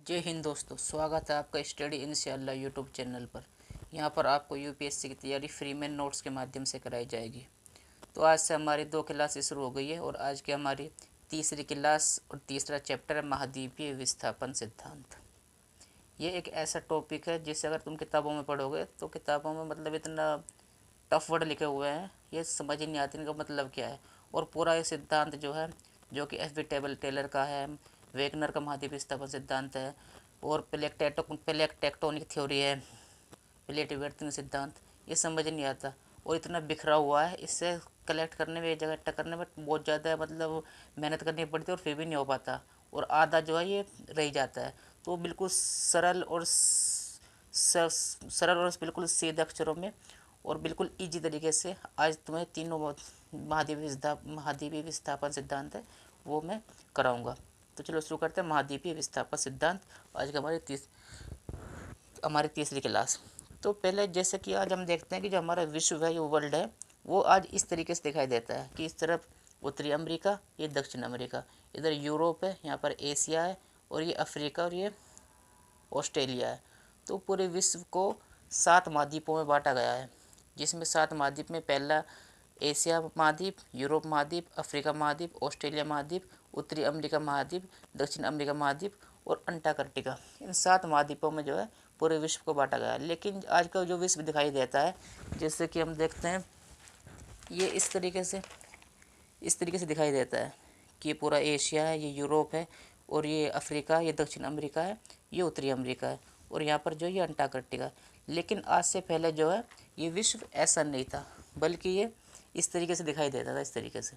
जय हिंद दोस्तों, स्वागत है आपका स्टडी इंशाअल्लाह यूट्यूब चैनल पर। यहाँ पर आपको यूपीएससी की तैयारी फ्री में नोट्स के माध्यम से कराई जाएगी। तो आज से हमारी 2 क्लासेस शुरू हो गई है और आज की हमारी तीसरी क्लास और तीसरा चैप्टर है महाद्वीपीय विस्थापन सिद्धांत। ये एक ऐसा टॉपिक है जिसे अगर तुम किताबों में पढ़ोगे तो किताबों में मतलब इतना टफ वर्ड लिखे हुए हैं, ये समझ ही नहीं आती इनका मतलब क्या है। और पूरा ये सिद्धांत जो है, जो कि एफ बी टेलर का है, वेगनर का महाद्वीपीय विस्थापन सिद्धांत है, और प्लेक टेक्टोनिक थ्योरी है, प्लेट विवर्तन सिद्धांत, ये समझ नहीं आता। और इतना बिखरा हुआ है, इससे कलेक्ट करने में, एक जगह इकट्ठा करने में बहुत ज़्यादा मतलब मेहनत करनी पड़ती है और फिर भी नहीं हो पाता, और आधा जो है ये रह जाता है। तो बिल्कुल सरल और बिल्कुल सीधे अक्षरों में और बिल्कुल इजी तरीके से आज तुम्हें तीनों महाद्वीपीय विस्थापन सिद्धांत है वो मैं कराऊंगा। तो चलो शुरू करते हैं महाद्वीपीय विस्थापन सिद्धांत। आज का हमारी तीसरी क्लास। तो पहले जैसे कि आज हम देखते हैं कि जो हमारा विश्व है, ये वर्ल्ड है, वो आज इस तरीके से दिखाई देता है कि इस तरफ उत्तरी अमेरिका, ये दक्षिण अमेरिका, इधर यूरोप है, यहाँ पर एशिया है, और ये अफ्रीका और ये ऑस्ट्रेलिया है। तो पूरे विश्व को 7 महाद्वीपों में बांटा गया है, जिसमें 7 महाद्वीप में पहला एशिया महाद्वीप, यूरोप महाद्वीप, अफ्रीका महाद्वीप, ऑस्ट्रेलिया महाद्वीप, उत्तरी अमेरिका महाद्वीप, दक्षिण अमेरिका महाद्वीप और अंटार्कटिका। इन 7 महाद्वीपों में जो है पूरे विश्व को बांटा गया है। लेकिन आज का जो विश्व दिखाई देता है, जैसे कि हम देखते हैं, ये इस तरीके से दिखाई देता है कि ये पूरा एशिया है, ये यूरोप है, और ये अफ्रीका, ये दक्षिण अमेरिका है, ये उत्तरी अमेरिका है, और यहाँ पर जो ये अंटार्कटिका है। लेकिन आज से पहले जो है ये विश्व ऐसा नहीं था, बल्कि ये इस तरीके से दिखाई देता था, इस तरीके से।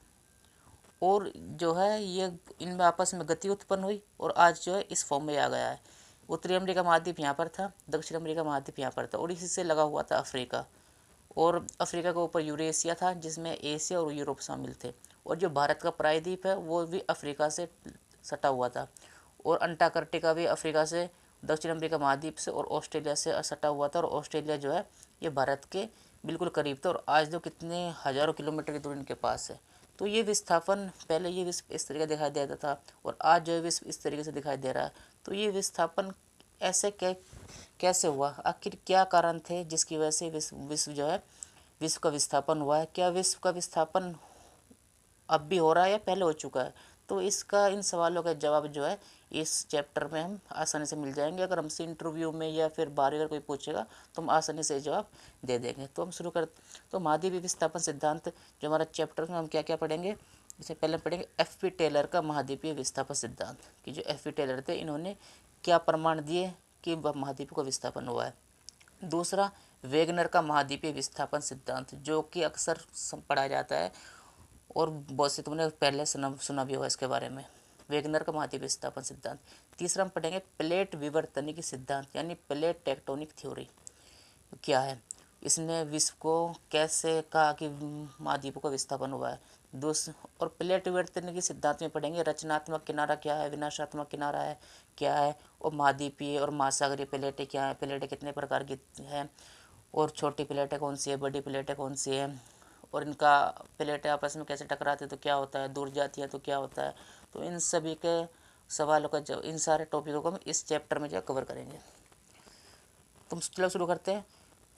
और जो है ये इनमें आपस में गति उत्पन्न हुई और आज जो है इस फॉर्म में आ गया है। उत्तरी अमेरिका महाद्वीप यहाँ पर था, दक्षिण अमेरिका महाद्वीप यहाँ पर था, और इसी से लगा हुआ था अफ्रीका। और अफ्रीका के ऊपर यूरेशिया था, जिसमें एशिया और यूरोप शामिल थे। और जो भारत का प्रायद्वीप है वो भी अफ्रीका से सटा हुआ था, और अंटार्कटिका भी अफ्रीका से, दक्षिण अमेरिका महाद्वीप से और ऑस्ट्रेलिया से सटा हुआ था। और ऑस्ट्रेलिया जो है ये भारत के बिल्कुल करीब था, और आज जो कितने हज़ारों किलोमीटर की दूरी इनके पास है। तो ये विस्थापन, पहले ये विश्व इस तरीके दिखाई देता था और आज जो विश्व इस तरीके से दिखाई दे रहा है। तो ये विस्थापन ऐसे कैसे हुआ, आखिर क्या कारण थे जिसकी वजह से विश्व जो है, विश्व का विस्थापन हुआ है? क्या विश्व का विस्थापन अब भी हो रहा है या पहले हो चुका है? तो इसका, इन सवालों का जवाब जो है इस चैप्टर में हम आसानी से मिल जाएंगे। अगर हमसे इंटरव्यू में या फिर बाहर अगर कोई पूछेगा तो हम आसानी से जवाब दे देंगे। तो हम शुरू कर, तो महाद्वीपीय विस्थापन सिद्धांत जो हमारा चैप्टर में, हम क्या क्या पढ़ेंगे। इससे पहले पढ़ेंगे एफ पी टेलर का महाद्वीपीय विस्थापन सिद्धांत, कि जो एफ पी टेलर थे इन्होंने क्या प्रमाण दिए कि महाद्वीप का विस्थापन हुआ है। दूसरा, वेगनर का महाद्वीपीय विस्थापन सिद्धांत, जो कि अक्सर पढ़ा जाता है और बहुत से तुमने पहले सुना भी होगा इसके बारे में, वेगनर का महाद्वीपीय विस्थापन सिद्धांत। तीसरा हम पढ़ेंगे प्लेट विवर्तनिक सिद्धांत, यानी प्लेट टेक्टोनिक थ्योरी क्या है, इसने विश्व को कैसे कहा कि महाद्वीपों का विस्थापन हुआ है। और प्लेट विवर्तनिक सिद्धांत में पढ़ेंगे रचनात्मक किनारा क्या है, विनाशात्मक किनारा है क्या है, और महाद्वीपीय और महासागरीय प्लेटें क्या है, प्लेटें कितने प्रकार की हैं, और छोटी प्लेटें कौन सी है, बड़ी प्लेटें कौन सी है, और इनका प्लेटें आपस में कैसे टकराती है तो क्या होता है, दूर जाती है तो क्या होता है। तो इन सभी के सवालों का जवाब, इन सारे टॉपिकों को हम इस चैप्टर में जो कवर करेंगे। तुम चलो शुरू करते हैं।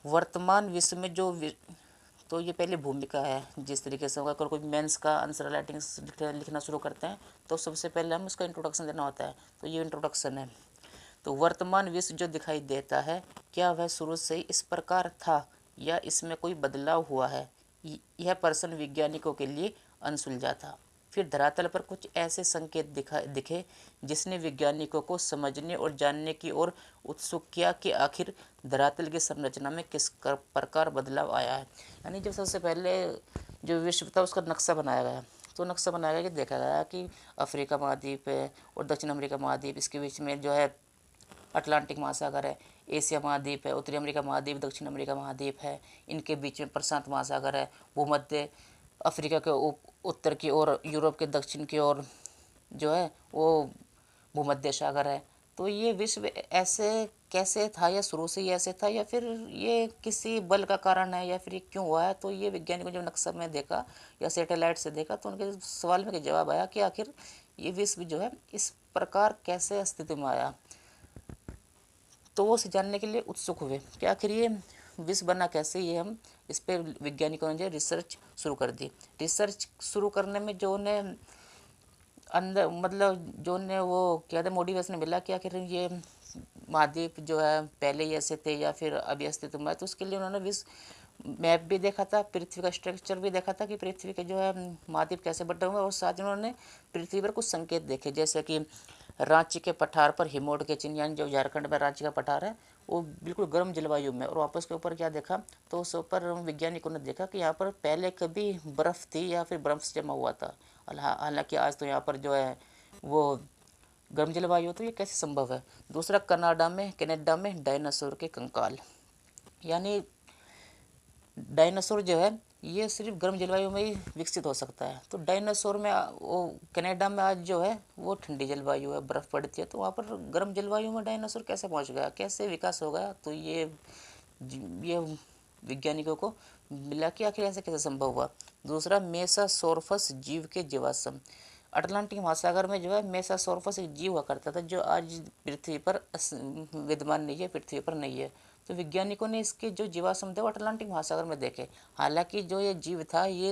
वर्तमान विश्व में जो तो ये पहले भूमिका है, जिस तरीके से अगर कोई मेंस का आंसर राइटिंग लिखना शुरू करते हैं तो सबसे पहले हम उसका इंट्रोडक्शन देना होता है। तो ये इंट्रोडक्शन है। तो वर्तमान विश्व जो दिखाई देता है, क्या वह शुरू से ही इस प्रकार था या इसमें कोई बदलाव हुआ है? यह प्रश्न वैज्ञानिकों के लिए अनसुलझा था। फिर धरातल पर कुछ ऐसे संकेत दिखे जिसने वैज्ञानिकों को समझने और जानने की ओर उत्सुक किया कि आखिर धरातल की संरचना में किस प्रकार बदलाव आया है। यानी जब सबसे पहले जो विश्व था उसका नक्शा बनाया गया, तो नक्शा बनाया गया कि देखा गया कि अफ्रीका महाद्वीप है और दक्षिण अमेरिका महाद्वीप, इसके बीच में जो है अटलांटिक महासागर है, एशिया महाद्वीप है, उत्तरी अमेरिका महाद्वीप, दक्षिण अमेरिका महाद्वीप है, इनके बीच में प्रशांत महासागर है, भूमध्य अफ्रीका के उत्तर की ओर, यूरोप के दक्षिण की ओर जो है वो भूमध्य सागर है। तो ये विश्व ऐसे कैसे था, या शुरू से ही ऐसे था, या फिर ये किसी बल का कारण है, या फिर ये क्यों हुआ है? तो ये वैज्ञानिकों ने जब नक्शा में देखा या सैटेलाइट से देखा तो उनके सवाल में जवाब आया कि आखिर ये विश्व जो है इस प्रकार कैसे अस्तित्व में आया। तो वो उसे जानने के लिए उत्सुक हुए कि आखिर ये विष बना कैसे। ये हम इस पर वैज्ञानिकों ने जो रिसर्च शुरू कर दी। रिसर्च शुरू करने में जो उन्हें अंदर मतलब जो उन्हें वो क्या था मोटिवेशन मिला कि आखिर ये महाद्वीप जो है पहले ही ऐसे थे या फिर अभी अस्तित्व में है, तो उसके लिए उन्होंने विश्व मैप भी देखा था, पृथ्वी का स्ट्रक्चर भी देखा था कि पृथ्वी के जो है महाद्वीप कैसे बटे हुए हैं, और साथ ही उन्होंने पृथ्वी पर कुछ संकेत देखे, जैसे कि रांची के पठार पर हिमोड के चिन्ह, यानी जो झारखंड में रांची का पठार है वो बिल्कुल गर्म जलवायु में, और वापस के ऊपर क्या देखा, तो उस ऊपर वैज्ञानिकों ने देखा कि यहाँ पर पहले कभी बर्फ़ थी या फिर बर्फ़ से जमा हुआ था। हालांकि आज तो यहाँ पर जो है वो गर्म जलवायु, तो ये कैसे संभव है। दूसरा, कनाडा में डायनासोर के कंकाल, यानी डायनासोर जो है ये सिर्फ गर्म जलवायु में ही विकसित हो सकता है। तो डायनासोर में वो कनाडा में आज जो है वो ठंडी जलवायु है, बर्फ़ पड़ती है, तो वहाँ पर गर्म जलवायु में डायनासोर कैसे पहुँच गया, कैसे विकास हो गया। तो ये वैज्ञानिकों को मिला कि आखिर ऐसे कैसे संभव हुआ। दूसरा, मेसासॉर्फस जीव के जीवाश्म। अटलांटिक महासागर में जो है मेसासॉर्फस एक जीव हुआ करता था जो आज पृथ्वी पर विद्यमान नहीं है, पृथ्वी पर नहीं है। तो वैज्ञानिकों ने इसके जो जीवाश्म थे वो अटलांटिक महासागर में देखे। हालांकि जो ये जीव था ये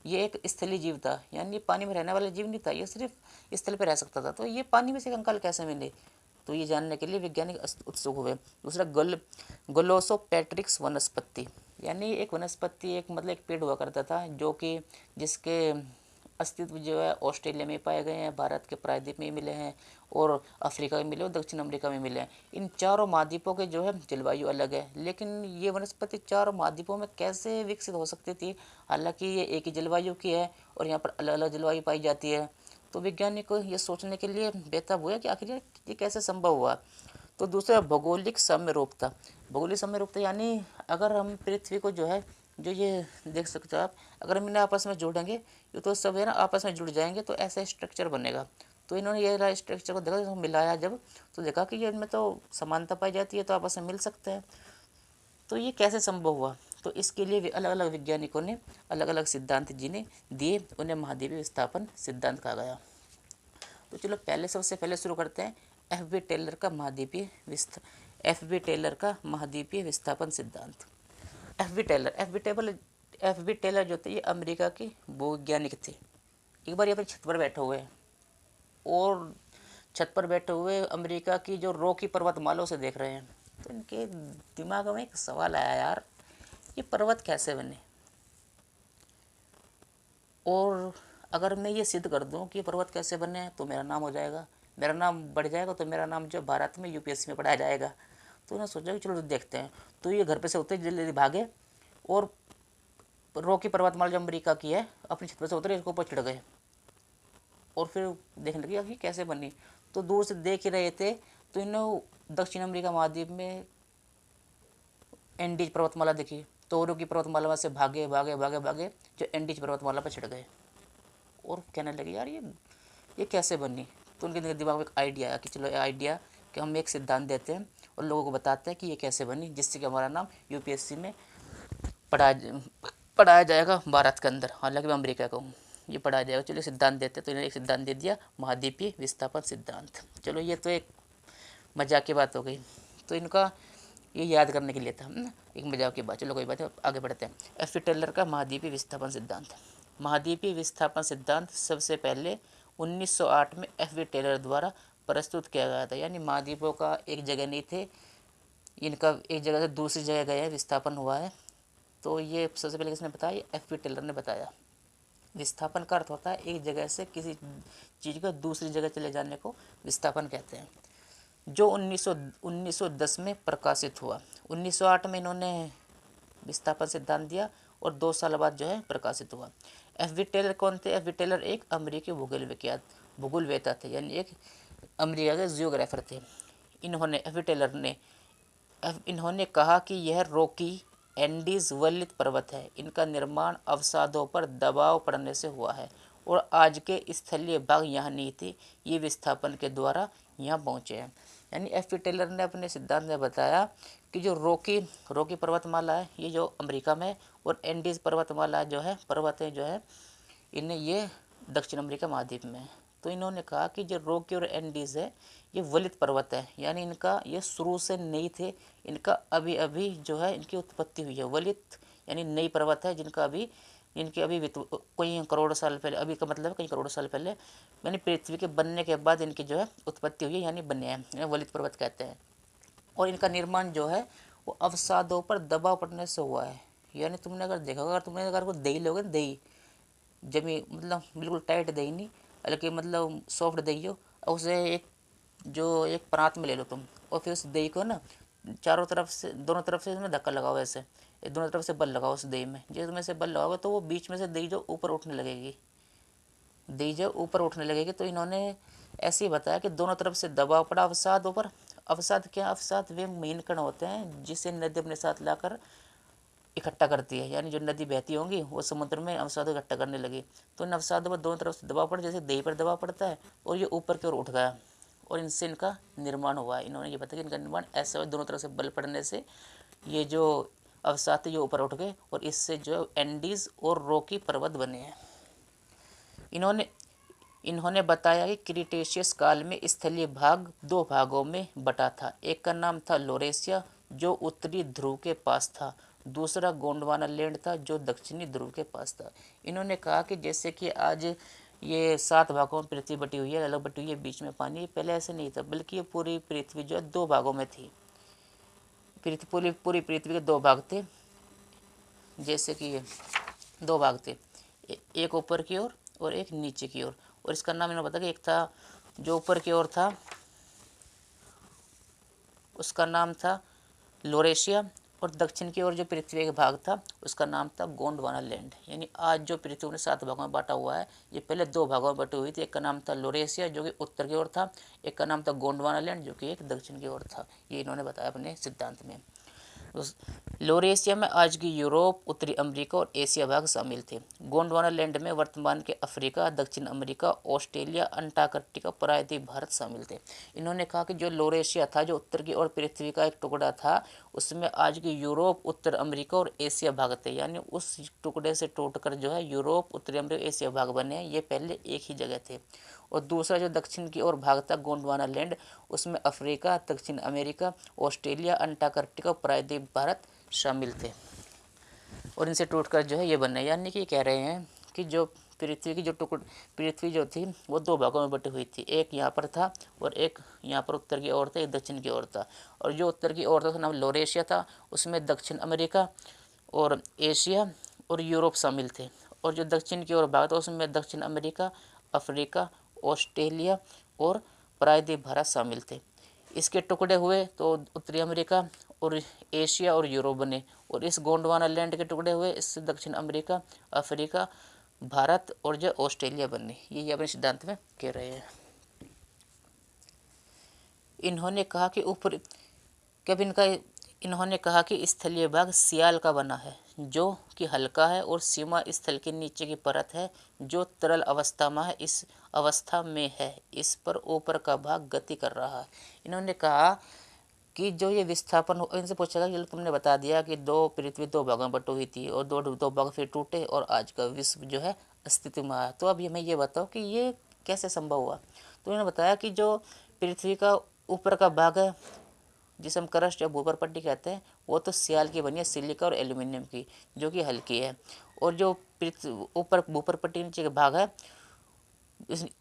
एक स्थलीय जीव था, यानी पानी में रहने वाला जीव नहीं था, ये सिर्फ स्थल पर रह सकता था। तो ये पानी में से कंकाल कैसे मिले, तो ये जानने के लिए वैज्ञानिक उत्सुक हुए। दूसरा, ग्लोसोपेट्रिक्स वनस्पति, यानी एक वनस्पति एक मतलब एक पेड़ हुआ करता था जो कि जिसके अस्तित्व जो है ऑस्ट्रेलिया में पाए गए हैं, भारत के प्रायद्वीप में मिले हैं, और अफ्रीका में मिले और दक्षिण अमेरिका में मिले हैं। इन चारों महाद्वीपों के जो है जलवायु अलग है, लेकिन ये वनस्पति चारों महाद्वीपों में कैसे विकसित हो सकती थी। हालांकि ये एक ही जलवायु की है और यहाँ पर अलग अलग जलवायु पाई जाती है। तो वैज्ञानिक को ये सोचने के लिए बेताब हुआ कि आखिर ये कैसे संभव हुआ। तो दूसरा, भौगोलिक समरूपता। भौगोलिक समरूपता यानी अगर हम पृथ्वी को जो है जो ये देख सकते हो आप, अगर हम इन्हें आपस में जोड़ेंगे ये तो सब है ना आपस में जुड़ जाएंगे, तो ऐसा स्ट्रक्चर बनेगा। तो इन्होंने ये स्ट्रक्चर को देखा, मिलाया जब, तो देखा कि ये इनमें तो समानता पाई जाती है, तो आपस में मिल सकते हैं। तो ये कैसे संभव हुआ, तो इसके लिए अलग अलग वैज्ञानिकों ने अलग अलग सिद्धांत जिन्हें दिए, उन्हें महाद्वीपीय विस्थापन सिद्धांत कहा गया। तो चलो सबसे पहले शुरू करते हैं एफ बी टेलर का महाद्वीपीय विस्थापन सिद्धांत। एफ बी टेलर जो थे ये अमेरिका के वैज्ञानिक थे। एक बार ये अपनी छत पर बैठे हुए हैं और छत पर बैठे हुए अमेरिका की जो रॉकी पर्वतमालाओं से देख रहे हैं, तो इनके दिमाग में एक सवाल आया, यार ये पर्वत कैसे बने, और अगर मैं ये सिद्ध कर दूं कि पर्वत कैसे बने तो मेरा नाम हो जाएगा, मेरा नाम बढ़ जाएगा, तो मेरा नाम जो भारत में यूपीएससी में पढ़ाया जाएगा। तो उन्होंने सोचा कि चलो देखते हैं। तो ये घर पे से उतरे, जल्दी भागे और रॉकी पर्वतमाला जो अमेरिका की है अपनी छत पर से उतरे, इसके ऊपर चढ़ गए और फिर देखने लगे कि कैसे बनी। तो दूर से देख ही रहे थे, तो इन्होंने दक्षिण अमेरिका महाद्वीप में एंडीज पर्वतमाला देखी, तो रॉकी पर्वतमाला से भागे भागे भागे भागे जो एंडीज पर्वतमाला पर चढ़ गए और कहने लगे यार ये कैसे बनी। तो उनके दिमाग में एक आइडिया आया कि चलो आइडिया कि हम एक सिद्धांत देते हैं और लोगों को बताते हैं कि ये कैसे बनी, जिससे कि हमारा नाम यूपीएससी में पढ़ाया जाएगा भारत के अंदर। हालांकि मैं अमेरिका का हूँ, ये पढ़ाया जाएगा। चलो सिद्धांत देते, तो इन्होंने एक सिद्धांत दे दिया, महाद्वीपीय विस्थापन सिद्धांत। चलो ये तो एक मजाक की बात हो गई, तो इनका ये याद करने के लिए था एक मजाक की बात। चलो कोई बात है, आगे बढ़ते हैं। एफ बी टेलर का महाद्वीपीय विस्थापन सिद्धांत। महाद्वीपीय विस्थापन सिद्धांत सबसे पहले 1908 में एफ बी टेलर द्वारा प्रस्तुत किया गया था। यानी महाद्वीपों का एक जगह नहीं थे, इनका एक जगह से दूसरी जगह गए हैं, विस्थापन हुआ है। तो ये सबसे पहले किसने बताया, एफ बी टेलर ने बताया। विस्थापन का अर्थ होता है एक जगह से किसी चीज़ का दूसरी जगह चले जाने को विस्थापन कहते हैं, जो 1910 में प्रकाशित हुआ। 1908 में इन्होंने विस्थापन सिद्धांत दिया और 2 साल बाद जो है प्रकाशित हुआ। एफ बी टेलर कौन थे, एफ बी टेलर एक अमेरिकी भूगोलवेता थे, यानी एक अमेरिका के जियोग्राफर थे। एफ बी टेलर ने इन्होंने कहा कि यह रॉकी एंडीज वलित पर्वत है, इनका निर्माण अवसादों पर दबाव पड़ने से हुआ है और आज के स्थलीय भाग यहाँ नहीं थे, ये विस्थापन के द्वारा यहाँ पहुँचे हैं। यानी एफ बी टेलर ने अपने सिद्धांत में बताया कि जो रॉकी पर्वतमाला है ये जो अमेरिका में, और एंडीज पर्वतमाला जो है पर्वतें जो है इन्हें ये दक्षिण अमेरिका महाद्वीप में है। तो इन्होंने कहा कि जो रॉकी और एंडीज है ये वलित पर्वत है, यानी इनका ये शुरू से नहीं थे, इनका अभी अभी जो है इनकी उत्पत्ति हुई है। वलित यानी नई पर्वत है जिनका अभी इनके अभी कई करोड़ साल पहले, अभी का मतलब कई करोड़ साल पहले यानी पृथ्वी के बनने के बाद इनकी जो है उत्पत्ति हुई है, यानी बने हैं, वलित पर्वत कहते हैं। और इनका निर्माण जो है वो अवसादों पर दबाव पड़ने से हुआ है। यानी तुमने अगर देखा होगा, तुमने अगर कोई दही लोगे ना, दही जमी मतलब बिल्कुल टाइट दही नहीं, बल्कि मतलब सॉफ्ट दही हो, और उसे एक परात में ले लो तुम, और फिर उस दही को ना चारों तरफ से, दोनों तरफ से इसमें धक्का लगाओ, ऐसे दोनों तरफ से बल लगाओ उस दही में। जिसमें से बल लगाओगे तो वो बीच में से दही जो ऊपर उठने लगेगी, दही जो ऊपर उठने लगेगी। तो इन्होंने ऐसे ही बताया कि दोनों तरफ से दबाव पड़ा अवसादों पर। अवसाद क्या? अवसाद वे महीन कण होते हैं जिसे नदी अपने साथ लाकर इकट्ठा करती है, यानी जो नदी बहती होंगी वो समुद्र में अवसाद इकट्ठा करने लगी। तो इन अवसादों पर दोनों तरफ से दबाव पड़ा, जैसे दही पर दबाव पड़ता है, और ये ऊपर की ओर उठ गया, और इनसे इनका निर्माण हुआ। इन्होंने ये बताया कि इनका निर्माण ऐसा हुआ, दोनों तरफ से बल पड़ने से ये जो अवसाद थे ये ऊपर उठ गए, और इससे जो एंडीज और रॉकी पर्वत बने हैं। इन्होंने बताया कि क्रीटेशियस काल में स्थलीय भाग दो भागों में बटा था। एक का नाम था लोरेशिया जो उत्तरी ध्रुव के पास था, दूसरा गोंडवाना लैंड था जो दक्षिणी ध्रुव के पास था। इन्होंने कहा कि जैसे कि आज ये 7 भागों में पृथ्वी बटी हुई है, अलग बटी हुई है, बीच में पानी, पहले ऐसे नहीं था, बल्कि ये पूरी पृथ्वी जो है 2 भागों में थी। पूरी पृथ्वी के 2 भाग थे, जैसे कि ये 2 भाग थे, एक ऊपर की ओर और एक नीचे की ओर। और इसका नाम इन्होंने बताया कि एक था जो ऊपर की ओर था उसका नाम था लोरेशिया, और दक्षिण की ओर जो पृथ्वी का भाग था उसका नाम था गोंडवाना लैंड। यानी आज जो पृथ्वी ने 7 भागों में बांटा हुआ है, ये पहले 2 भागों में बटी हुई थी। एक का नाम था लोरेशिया जो कि उत्तर की ओर था, एक का नाम था गोंडवाना लैंड जो कि एक दक्षिण की ओर था। ये इन्होंने बताया अपने सिद्धांत में। लोरेशिया में आज की यूरोप, उत्तरी अमेरिका और एशिया भाग शामिल थे। गोंडवाना लैंड में वर्तमान के अफ्रीका, दक्षिण अमेरिका, ऑस्ट्रेलिया, अंटार्कटिका, प्रायद्वीप भारत शामिल थे। इन्होंने कहा कि जो लोरेशिया था जो उत्तर की ओर पृथ्वी का एक टुकड़ा था, उसमें आज की यूरोप, उत्तर अमेरिका और एशिया भाग थे। यानी उस टुकड़े से टूटकर जो है यूरोप, उत्तरी अमेरिका, एशिया भाग बने हैं। ये पहले एक ही जगह थे। और दूसरा जो दक्षिण की ओर भाग था गोंडवाना लैंड, उसमें अफ्रीका, दक्षिण अमेरिका, ऑस्ट्रेलिया, अंटार्कटिका, प्रायद्वीप भारत शामिल थे, और इनसे टूटकर जो है ये बने। यानी कि कह रहे हैं कि जो पृथ्वी की जो पृथ्वी जो थी वो 2 भागों में बटी हुई थी, एक यहाँ पर था और एक यहाँ पर उत्तर की ओर था, एक दक्षिण की ओर था। और जो उत्तर की ओर था उसका नाम लोरेशिया था, उसमें दक्षिण अमेरिका और एशिया और यूरोप शामिल थे। और जो दक्षिण की ओर भाग था उसमें दक्षिण अमेरिका, अफ्रीका, ऑस्ट्रेलिया और प्रायद्वीप भारत शामिल थे। इसके टुकड़े हुए तो उत्तरी अमेरिका और एशिया और यूरोप बने, और इस गोंडवाना लैंड के टुकड़े हुए, इससे दक्षिण अमेरिका, अफ्रीका, भारत और जो ऑस्ट्रेलिया बने। ये अपने सिद्धांत में कह रहे हैं। इन्होंने कहा कि इन्होंने कहा कि स्थलीय भाग सियाल का बना है जो कि हल्का है, और सीमा स्थल के नीचे की परत है जो तरल अवस्था में है, इस पर ऊपर का भाग गति कर रहा है। इन्होंने कहा कि जो ये विस्थापन, इनसे पूछा गया कि तुमने बता दिया कि पृथ्वी 2 भागों में बटी हुई थी और दो भाग फिर टूटे और आज का विश्व जो है अस्तित्व में आया, तो अब हमें ये बताओ कि ये कैसे संभव हुआ। तो इन्होंने बताया कि जो पृथ्वी का ऊपर का भाग है जिसे हम क्रस्ट या भूपर पट्टी कहते हैं, वो तो सियाल की बनी है, सिलिका और एल्यूमिनियम की, जो कि हल्की है। और जो ऊपर भूपर पट्टी नीचे का भाग है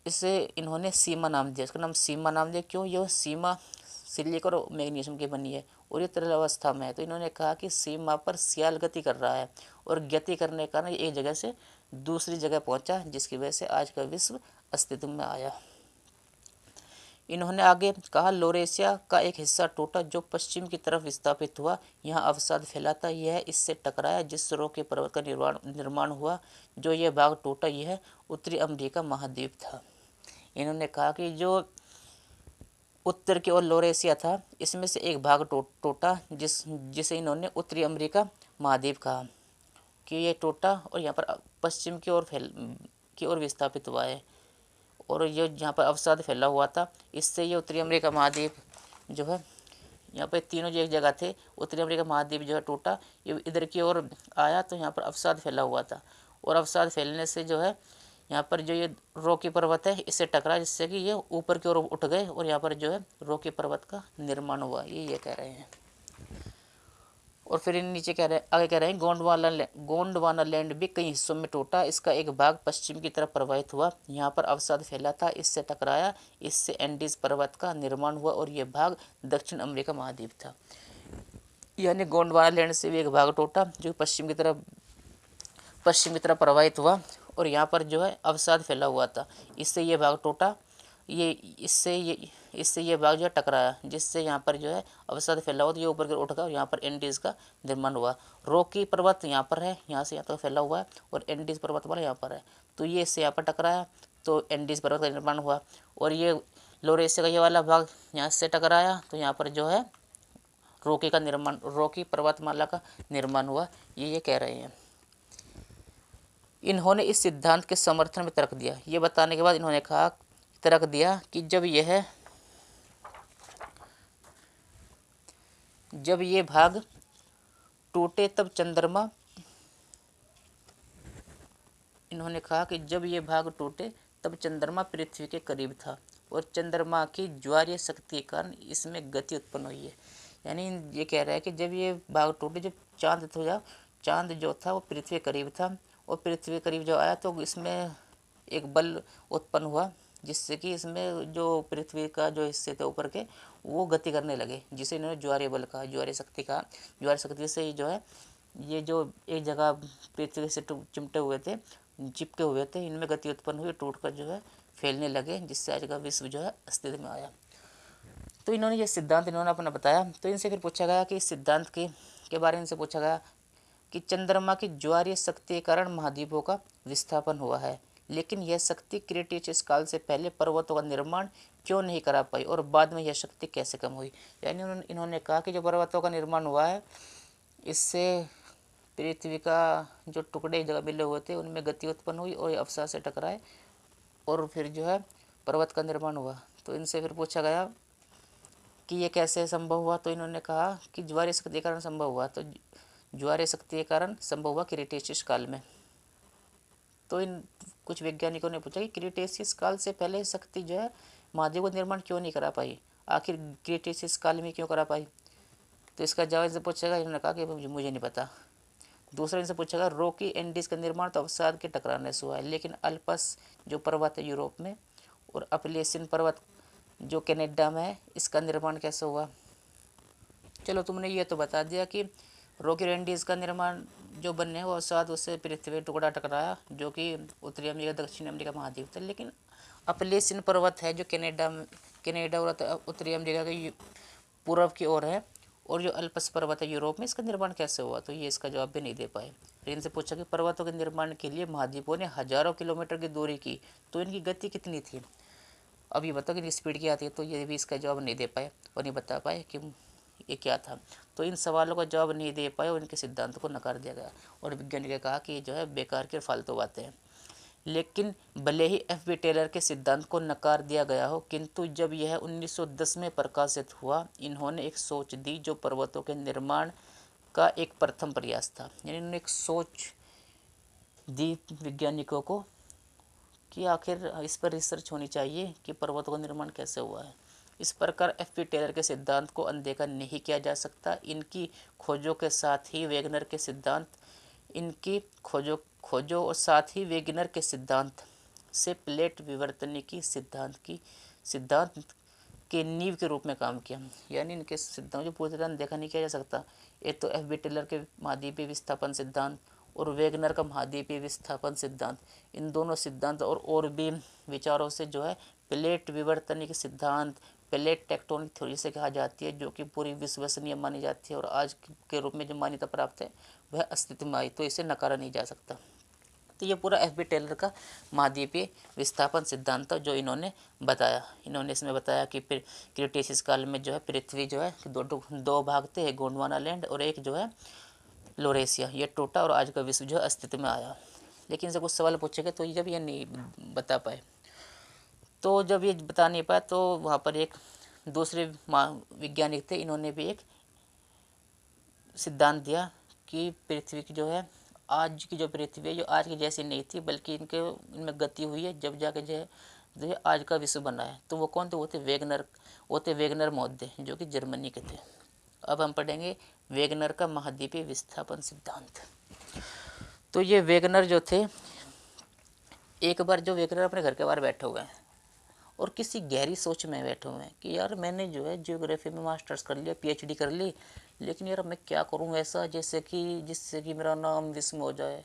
इसे इन्होंने सीमा नाम दिया। इसका नाम सीमा नाम दिया क्यों? यह सीमा सिलिका और मैग्नीशियम की बनी है और ये तरल अवस्था में है। तो इन्होंने कहा कि सीमा पर सियाल गति कर रहा है, और गति करने के कारण एक जगह से दूसरी जगह पहुंचा, जिसकी वजह से आज का विश्व अस्तित्व में आया। इन्होंने आगे कहा लोरेशिया का एक हिस्सा टूटा जो पश्चिम की तरफ विस्थापित हुआ, यहाँ अवसाद फैला था, यह इससे टकराया जिस रॉकी पर्वत का निर्माण हुआ। जो यह भाग टूटा यह उत्तरी अमेरिका महाद्वीप था। इन्होंने कहा कि जो उत्तर की ओर लोरेशिया था इसमें से एक भाग टूटा जिसे इन्होंने उत्तरी अमेरिका महाद्वीप कहा कि ये टूटा, और यहाँ पर पश्चिम की ओर विस्थापित हुआ है। और ये जहाँ पर अवसाद फैला हुआ था इससे ये उत्तरी अमेरिका महाद्वीप जो है, यहाँ पर तीनों जो एक जगह थे, उत्तरी अमेरिका महाद्वीप जो है टूटा, ये इधर की ओर आया, तो यहाँ पर अवसाद फैला हुआ था, और अवसाद फैलने से जो है यहाँ पर जो ये रॉकी पर्वत है इससे टकरा, जिससे कि ये ऊपर की ओर उठ गए और यहाँ पर जो है रॉकी पर्वत का निर्माण हुआ, ये कह रहे हैं। और फिर इन नीचे कह रहे आगे कह रहे हैं गोंडवाना लैंड भी कई हिस्सों में टूटा, इसका एक भाग पश्चिम की तरफ प्रवाहित हुआ, यहाँ पर अवसाद फैला था, इससे टकराया, इससे एंडीज पर्वत का निर्माण हुआ और यह भाग दक्षिण अमेरिका महाद्वीप था। यानी गोंडवाना लैंड से भी एक भाग टूटा जो पश्चिम की तरफ प्रवाहित हुआ और यहाँ पर जो है अवसाद फैला हुआ था, इससे ये भाग टूटा, इससे ये भाग जो है टकराया, जिससे यहाँ पर जो है अवसाद फैला हुआ तो ये ऊपर की ओर उठ गया और यहाँ पर एंडीज का निर्माण हुआ। रॉकी पर्वत यहाँ पर है, यहाँ से यहाँ तक फैला हुआ है और एंडीज पर्वत वाला यहाँ पर है, तो ये इससे यहाँ पर टकराया तो एंडीज पर्वत का निर्माण हुआ। और ये लोरेशिया का ये वाला भाग यहाँ से टकराया तो यहाँ पर जो है रॉकी पर्वतमाला का निर्माण हुआ, ये कह रहे हैं। इन्होंने इस सिद्धांत के समर्थन में तर्क दिया। ये बताने के बाद इन्होंने तर्क दिया कि जब ये भाग टूटे तब चंद्रमा इन्होंने कहा कि जब ये भाग टूटे तब चंद्रमा पृथ्वी के करीब था और चंद्रमा की ज्वारीय शक्ति के कारण इसमें गति उत्पन्न हुई है। यानी ये कह रहा है कि जब ये भाग टूटे, जब चांद जो था वो पृथ्वी के करीब था और पृथ्वी के करीब जो आया तो इसमें एक बल उत्पन्न हुआ, जिससे कि इसमें जो पृथ्वी का जो हिस्से थे ऊपर के वो गति करने लगे, जिसे इन्होंने ज्वारीय बल कहा, ज्वारीय शक्ति कहा। ज्वारीय शक्ति से ही जो है ये जो एक जगह पृथ्वी से चिपके हुए थे इनमें गति उत्पन्न हुई, टूटकर जो है फैलने लगे, जिससे आज का विश्व जो है अस्तित्व में आया। तो इन्होंने ये सिद्धांत इन्होंने अपना बताया। तो इनसे फिर पूछा गया कि इस सिद्धांत के बारे में इनसे पूछा गया कि चंद्रमा की ज्वारीय शक्ति के कारण महाद्वीपों का विस्थापन हुआ है, लेकिन यह शक्ति क्रिटेशियस काल से पहले पर्वतों का निर्माण क्यों नहीं करा पाई और बाद में यह शक्ति कैसे कम हुई। यानी इन्होंने कहा कि जो पर्वतों का निर्माण हुआ है इससे पृथ्वी का जो टुकड़े जगह मिले हुए थे उनमें गति उत्पन्न हुई और अवसाद से टकराए और फिर जो है पर्वत का निर्माण हुआ। तो इनसे फिर पूछा गया कि ये कैसे संभव हुआ, तो इन्होंने कहा कि ज्वारीय शक्ति के कारण संभव हुआ। तो ज्वारीय शक्ति के कारण संभव हुआ क्रिटेशियस काल में। तो इन कुछ वैज्ञानिकों ने पूछा कि क्रिटेशियस काल से पहले शक्ति जो है महाद्वीप का निर्माण क्यों नहीं करा पाई, आखिर क्रिटेशियस काल में क्यों करा पाई। तो इसका जवाब इनसे पूछेगा, इन्होंने कहा कि मुझे नहीं पता। दूसरा इनसे पूछेगा रॉकी एंडीज का निर्माण तो अवसाद के टकराने से हुआ है, लेकिन अल्पस जो पर्वत है यूरोप में और अपलेशियन पर्वत जो कनाडा में है इसका निर्माण कैसे हुआ। चलो तुमने ये तो बता दिया कि रॉकी एंडीज का निर्माण जो बनने वो अवसाद उससे पृथ्वी टुकड़ा टकराया जो कि उत्तरी अमेरिका दक्षिण अमेरिका महाद्वीप था, लेकिन अपलेशियन पर्वत है जो कनाडा और उत्तरी अमेरिका के पूर्व की ओर है और जो अल्पस पर्वत है यूरोप में, इसका निर्माण कैसे हुआ। तो ये इसका जवाब भी नहीं दे पाए। फिर इनसे पूछा कि पर्वतों के निर्माण के लिए महाद्वीपों ने हजारों किलोमीटर की दूरी की तो इनकी गति कितनी थी, अब ये बताओ कि स्पीड क्या आती है। तो ये भी इसका जवाब नहीं दे पाए और नहीं बता पाए कि ये क्या था। तो इन सवालों का जवाब नहीं दे पाए और इनके सिद्धांत को नकार दिया गया और वैज्ञानिक ने कहा कि ये जो है बेकार की फालतू बातें हैं। लेकिन भले ही एफ.बी. टेलर के सिद्धांत को नकार दिया गया हो, किंतु जब यह 1910 में प्रकाशित हुआ इन्होंने एक सोच दी जो पर्वतों के निर्माण का एक प्रथम प्रयास था। यानी इन्होंने एक सोच दी वैज्ञानिकों को कि आखिर इस पर रिसर्च होनी चाहिए कि पर्वतों का निर्माण कैसे हुआ है। इस प्रकार एफ.बी. टेलर के सिद्धांत को अनदेखा नहीं किया जा सकता। इनकी खोजों के साथ ही वेगनर के सिद्धांत से प्लेट विवर्तनिकी सिद्धांत के नींव के रूप में काम किया। यानी इनके सिद्धांत जो पूरी तरह अनदेखा नहीं किया जा सकता। एक तो एफ.बी. टेलर के महाद्वीपीय विस्थापन सिद्धांत और वेगनर का महाद्वीपीय विस्थापन सिद्धांत, इन दोनों सिद्धांत और भी विचारों से जो है प्लेट विवर्तनिक सिद्धांत, प्लेट टेक्टोनिक थ्योरी से कहा जाती है, जो कि पूरी विश्वसनीय मानी जाती है और आज के रूप में जो मान्यता प्राप्त है वह अस्तित्व में आई, तो इसे नकारा नहीं जा सकता। तो ये पूरा एफ.बी. टेलर का महाद्वीपीय विस्थापन सिद्धांत था जो इन्होंने बताया। इन्होंने इसमें बताया कि फिर क्रिटेशियस काल में जो है पृथ्वी जो है दो भाग थे, एक गोंडवाना लैंड और एक जो है लोरेशिया, ये टूटा और आज का विश्व जो है अस्तित्व में आया। लेकिन इनसे कुछ सवाल पूछेंगे तो जब ये नहीं बता पाए, तो जब ये बता नहीं पाया तो वहाँ पर एक दूसरे वैज्ञानिक थे, इन्होंने भी एक सिद्धांत दिया कि पृथ्वी की जो है आज की जो पृथ्वी है जो आज की जैसी नहीं थी, बल्कि इनमें गति हुई है, जब जाके जो है आज का विश्व बना है। तो वो कौन थे? वो थे वेगनर महोदय, जो कि जर्मनी के थे। अब हम पढ़ेंगे वेगनर का महाद्वीपीय विस्थापन सिद्धांत। तो ये वेगनर जो थे, एक बार जो वेगनर अपने घर के बाहर बैठे हुए हैं और किसी गहरी सोच में बैठे हुए हैं कि यार मैंने जो है ज्योग्राफी में मास्टर्स कर लिया, पीएचडी कर ली, लेकिन यार मैं क्या करूं ऐसा जिससे कि मेरा नाम विश्व में हो जाए।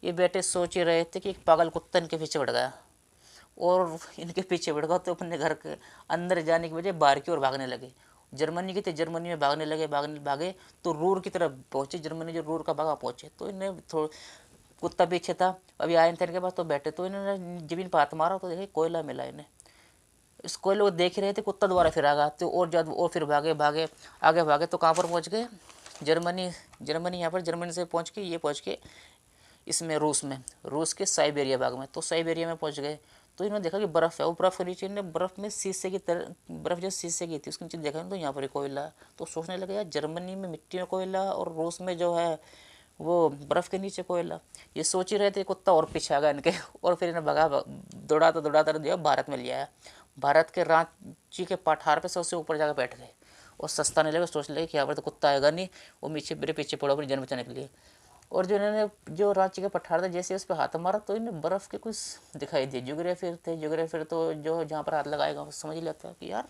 ये बैठे सोच ही रहे थे कि एक पागल कुत्ता इनके पीछे बढ़ गया, और इनके पीछे बढ़ गया तो अपने घर के अंदर जाने की बजाय बाहर की ओर भागने लगे। जर्मनी की थे, जर्मनी में भागने लगे, भागे तो रूर की तरफ पहुंचे। जर्मनी जो रूर का भागा पहुंचे तो इन्हें थोड़ा कुत्ता पीछे था, अभी आए थे इनके पास तो बैठे, तो इन्होंने जमीन पर हाथ मारा तो देखे कोयला मिला इन्हें। इस कोयले को देख रहे थे, कुत्ता दोबारा फिर आ गया तो और ज़्यादा और फिर भागे आगे भागे तो कहाँ पर पहुँच गए? जर्मनी यहाँ पर जर्मनी से पहुँच के ये पहुँच के इसमें रूस के साइबेरिया भाग में। तो साइबेरिया में पहुँच गए तो इन्होंने देखा कि बर्फ़ है, वो बर्फ़ के नीचे ने बर्फ़ में शीशे की तरह, बर्फ़ जो शीशे की थी उसके नीचे देखा तो यहाँ पर कोयला। तो सोचने लगे यार जर्मनी में मिट्टी में कोयला और रूस में जो है वो बर्फ़ के नीचे कोयला। ये सोच ही रहे थे, कुत्ता और पीछे आ गया इनके और फिर इन्हें भगा दौड़ाता जो भारत में ले आया। भारत के रांची के पठार पे सबसे ऊपर जाकर बैठ गए और सस्ता नहीं लगे, सोच लगे कि यहाँ पर तो कुत्ता आएगा नहीं, वो मेरे पीछे पड़ा अपनी जान बचाने के लिए। और जो इन्होंने जो रांची का पठार था जैसे उस पर हाथ मारा तो इन्हें बर्फ़ के कुछ दिखाई दिए। जोग्राफिर तो जो जहाँ पर हाथ लगाएगा वो समझ ही लेता कि यार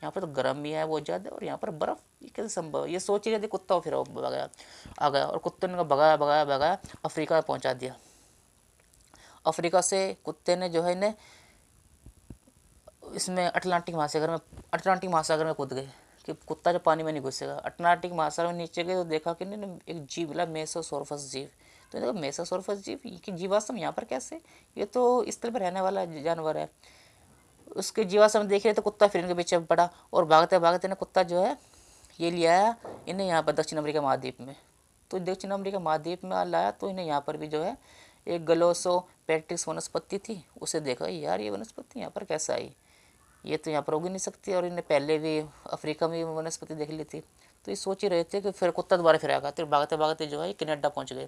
यहाँ पर तो गर्म ही है बहुत ज़्यादा और यहाँ पर बर्फ़, ये कैसे संभव है। ये सोच ही रहे थे, कुत्ता फिर आ गया और कुत्ते ने भगाया अफ्रीका में पहुँचा दिया। अफ्रीका से कुत्ते ने जो है इन्हें इसमें अटलांटिक महासागर में कूद गए कि कुत्ता जो पानी में नहीं घुसेगा। अटलांटिक महासागर में नीचे गए तो देखा कि नहीं एक जीव मिला, मेसोसॉर्फस जीव। तो देखा मेसोसॉर्फस जीव की जीवाश्म यहाँ पर कैसे, ये तो इस तरह पर रहने वाला जानवर है। उसके जीवाश्म देख रहे तो कुत्ता फिर इनके पीछे पड़ा और भागते ने कुत्ता जो है ये ले आया इन्हें यहाँ पर दक्षिण अमेरिका महाद्वीप में। तो दक्षिण अमेरिका महाद्वीप में लाया तो इन्हें यहाँ पर भी जो है एक गलोसो पैट्रिक्स वनस्पति थी, उसे देखा यार ये वनस्पति यहाँ पर कैसे आई, ये तो यहाँ पर उग नहीं सकती। और इन्हें पहले भी अफ्रीका में वनस्पति देख ली थी। तो ये सोच ही रहे थे कि फिर कुत्ता दोबारा फिर आएगा। फिर भागते जो है कनाडा पहुँच गए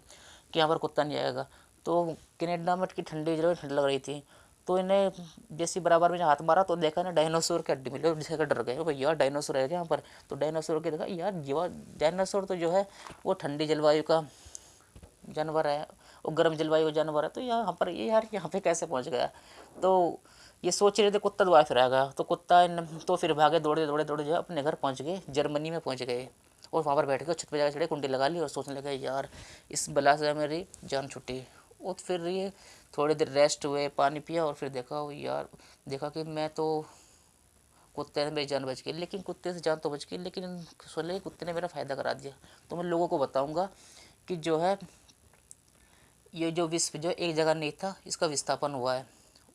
कि यहाँ पर कुत्ता नहीं आएगा। तो कनाडा में की ठंड लग रही थी तो इन्हें जैसे बराबर में हाथ मारा तो देखा ना डायनासोर की हड्डी मिली, जिसका डर गए भाई यार डायनासोर है यहाँ पर। तो डायनासोर के देखा यार डायनासोर तो जो है वो ठंडी जलवायु का जानवर है, वो गर्म जलवायु का जानवर है, तो यहाँ पर ये यार यहाँ पे कैसे पहुँच गया। तो ये सोच रहे थे कुत्ता दोबारा फिर आ गया तो तो फिर भागे दौड़े जो है अपने घर पहुँच गए, जर्मनी में पहुँच गए और वहाँ पर बैठ के छत पर जाकर चढ़े, कुंडी लगा ली और सोचने लगे यार इस बला से मेरी जान छुट्टी। और फिर ये थोड़ी देर रेस्ट हुए, पानी पिया और फिर देखा कि मैं तो कुत्ते ने मेरी जान बच गई, लेकिन कुत्ते से जान तो बच गई लेकिन सोले कुत्ते ने मेरा फ़ायदा करा दिया। तो मैं लोगों को बताऊंगा कि जो है ये जो विश्व जो एक जगह नहीं था इसका विस्थापन हुआ है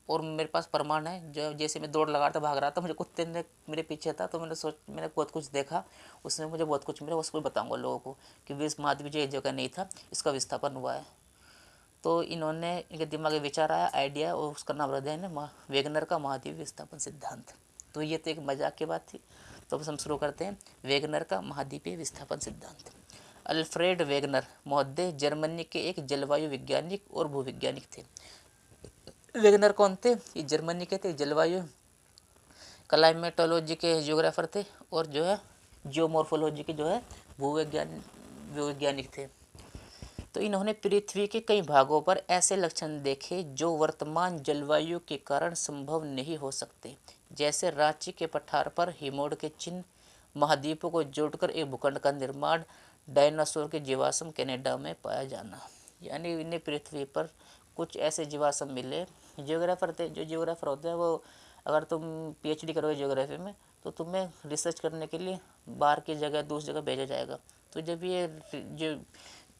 और मेरे पास प्रमाण है। जो जैसे मैं दौड़ लगा था भाग रहा था, मुझे कुत्ते ने मेरे पीछे था तो मैंने बहुत कुछ देखा, उसमें मुझे बहुत कुछ मिला, उसको बताऊंगा लोगों को कि विश्व महाद्वीप जो एक जगह नहीं था इसका विस्थापन हुआ है। तो इन्होंने इनके दिमाग में विचार आया, आइडिया, और उसका नाम रख दिया वेगनर का महाद्वीप विस्थापन सिद्धांत। तो ये तो एक मजाक की बात थी। तो अब हम शुरू करते हैं वेगनर का महाद्वीपीय विस्थापन सिद्धांत। अल्फ्रेड वेगनर महोदय जर्मनी के एक जलवायु वैज्ञानिक और भूविज्ञानिक थे। वेगनर कौन थे? ये जर्मनी के थे, जलवायु क्लाइमेटोलॉजी के जियोग्राफर थे और जो है जियोमॉर्फोलॉजी के जो है भूवैज्ञानिक थे। तो इन्होंने पृथ्वी के कई भागों पर ऐसे लक्षण देखे जो वर्तमान जलवायु के कारण संभव नहीं हो सकते, जैसे रांची के पठार पर हिमोड़ के चिन्ह, महाद्वीपों को जोड़कर एक भूखंड का निर्माण, डायनासोर के जीवाश्म कनाडा में पाया जाना। यानी इन्हें पृथ्वी पर कुछ ऐसे जीवाश्म मिले। जियोग्राफर थे, जो जियोग्राफर होते हैं वो अगर तुम पीएचडी करोगे जियोग्राफी में तो तुम्हें रिसर्च करने के लिए बाहर की जगह दूसरी जगह भेजा जाएगा। तो जब ये जो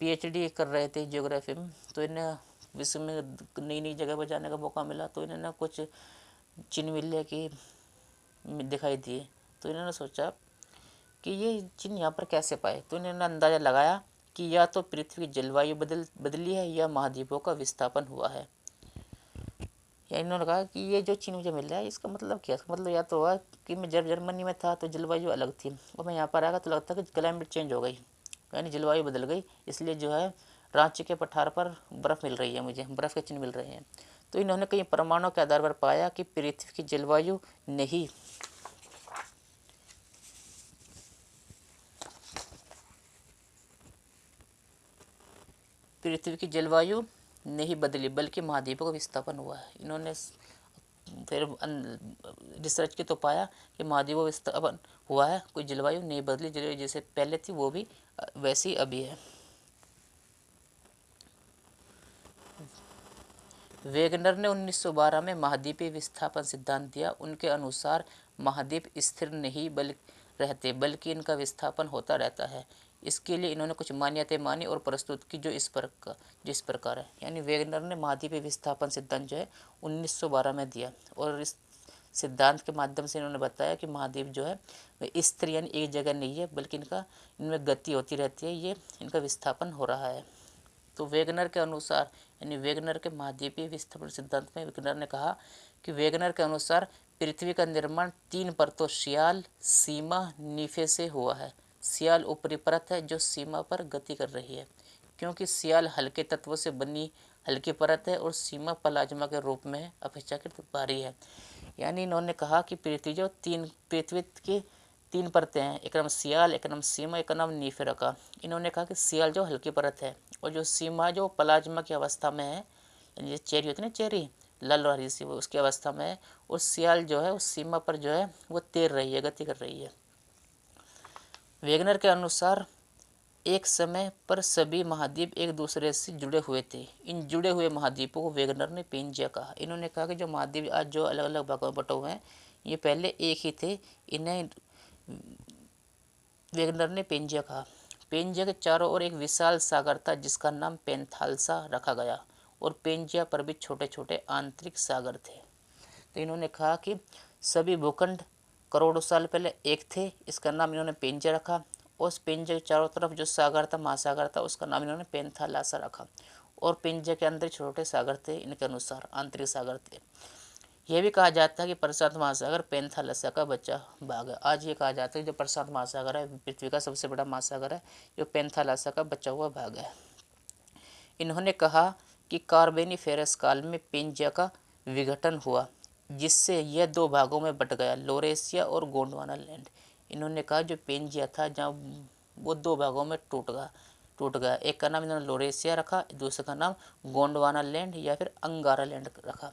पीएचडी कर रहे थे जियोग्राफी में तो इन्हें विश्व में नई नई जगह पर जाने का मौका मिला, तो इन्होंने कुछ चिन्ह मिले कि दिखाई दिए। तो इन्होंने सोचा कि ये चिन्ह यहाँ पर कैसे पाए। तो इन्होंने अंदाज़ा लगाया कि या तो पृथ्वी की जलवायु बदली है या महाद्वीपों का विस्थापन हुआ है। या इन्होंने कहा कि ये जो चिन्ह मुझे मिल रहा है इसका मतलब क्या, इसका मतलब या तो हुआ कि मैं जब जर्मनी में था तो जलवायु अलग थी और मैं यहाँ पर आया तो लगता है कि क्लाइमेट चेंज हो गई, यानी जलवायु बदल गई, इसलिए जो है रांची के पठार पर बर्फ़ मिल रही है, मुझे बर्फ़ के चिन्ह मिल रहे हैं। तो इन्होंने कई प्रमाणों के आधार पर पाया कि पृथ्वी की जलवायु नहीं बदली बल्कि महाद्वीपों का विस्थापन हुआ है। इन्होंने फिर रिसर्च की तो पाया कि महाद्वीपों का विस्थापन हुआ है, कोई जलवायु नहीं बदली, जलवायु जैसे पहले थी वो भी वैसी अभी है। वेगनर ने 1912 में महाद्वीपीय विस्थापन सिद्धांत दिया। उनके अनुसार महाद्वीप स्थिर नहीं रहते बल्कि इनका विस्थापन होता रहता है। इसके लिए इन्होंने कुछ मान्यताएं मानी और प्रस्तुत की जो इस प्रकार है। यानी वेगनर ने महाद्वीपीय विस्थापन सिद्धांत जो है 1912 में दिया और इस सिद्धांत के माध्यम से इन्होंने बताया कि महाद्वीप जो है वे स्थिर यानी एक जगह नहीं है बल्कि इनमें गति होती रहती है, ये इनका विस्थापन हो रहा है। तो वेगनर के अनुसार यानी वेगनर के महाद्वीपीय विस्थापन सिद्धांत में वेगनर ने कहा कि वेगनर के अनुसार पृथ्वी का निर्माण 3 परतों सियाल, सीमा, नीफे से हुआ है। सियाल ऊपरी परत है जो सीमा पर गति कर रही है, क्योंकि सियाल हल्के तत्वों से बनी हल्की परत है और सीमा प्लाज्मा के रूप में अपेक्षाकृत भारी है। यानी इन्होंने कहा कि पृथ्वी की 3 परतें हैं, एक नाम सियाल, एक नाम सीमा, एक नाम नीफे रखा। इन्होंने कहा कि सियाल जो हल्की परत है और जो सीमा जो प्लाज्मा की अवस्था में है, यानी जो चेरी होती है ना, चेरी लाल वाली सी, वो उसकी अवस्था में है, और सियाल जो है उस सीमा पर जो है वो तैर रही है, गति कर रही है। वेगनर के अनुसार एक समय पर सभी महाद्वीप एक दूसरे से जुड़े हुए थे। इन जुड़े हुए महाद्वीपों को वेगनर ने पेंजिया कहा। इन्होंने कहा कि जो महाद्वीप आज जो अलग अलग भागों में बटे हुए हैं ये पहले एक ही थे, इन्हें वेगनर ने पेंजिया कहा। पेंजिया के चारों ओर एक विशाल सागर था जिसका नाम पेंथालसा रखा गया और पेंजिया पर भी छोटे छोटे आंतरिक सागर थे। तो इन्होंने कहा कि सभी भूखंड करोड़ों साल पहले एक थे, इसका नाम इन्होंने पेंजिया रखा। उस पेंजिया के चारों तरफ जो सागर था, महासागर था, उसका नाम इन्होंने पेंथालासा रखा। और पेंजिया के अंदर छोटे सागर थे, इनके अनुसार आंतरिक सागर थे। यह भी कहा जाता है कि प्रशांत महासागर पेंथालसा का बच्चा भाग है। आज ये कहा जाता है कि जो प्रशांत महासागर है पृथ्वी का सबसे बड़ा महासागर है, जो पेंथालसा का बचा हुआ भाग है। इन्होंने कहा कि कार्बोनिफेरस काल में पेंजिया का विघटन हुआ जिससे यह 2 भागों में बट गया, लोरेशिया और गोंडवाना लैंड। इन्होंने कहा जो पेंजिया था जहाँ वो 2 भागों में टूट गया। एक का नाम इन्होंने लोरेशिया रखा, दूसरे का नाम गोंडवाना लैंड या फिर अंगारा लैंड रखा।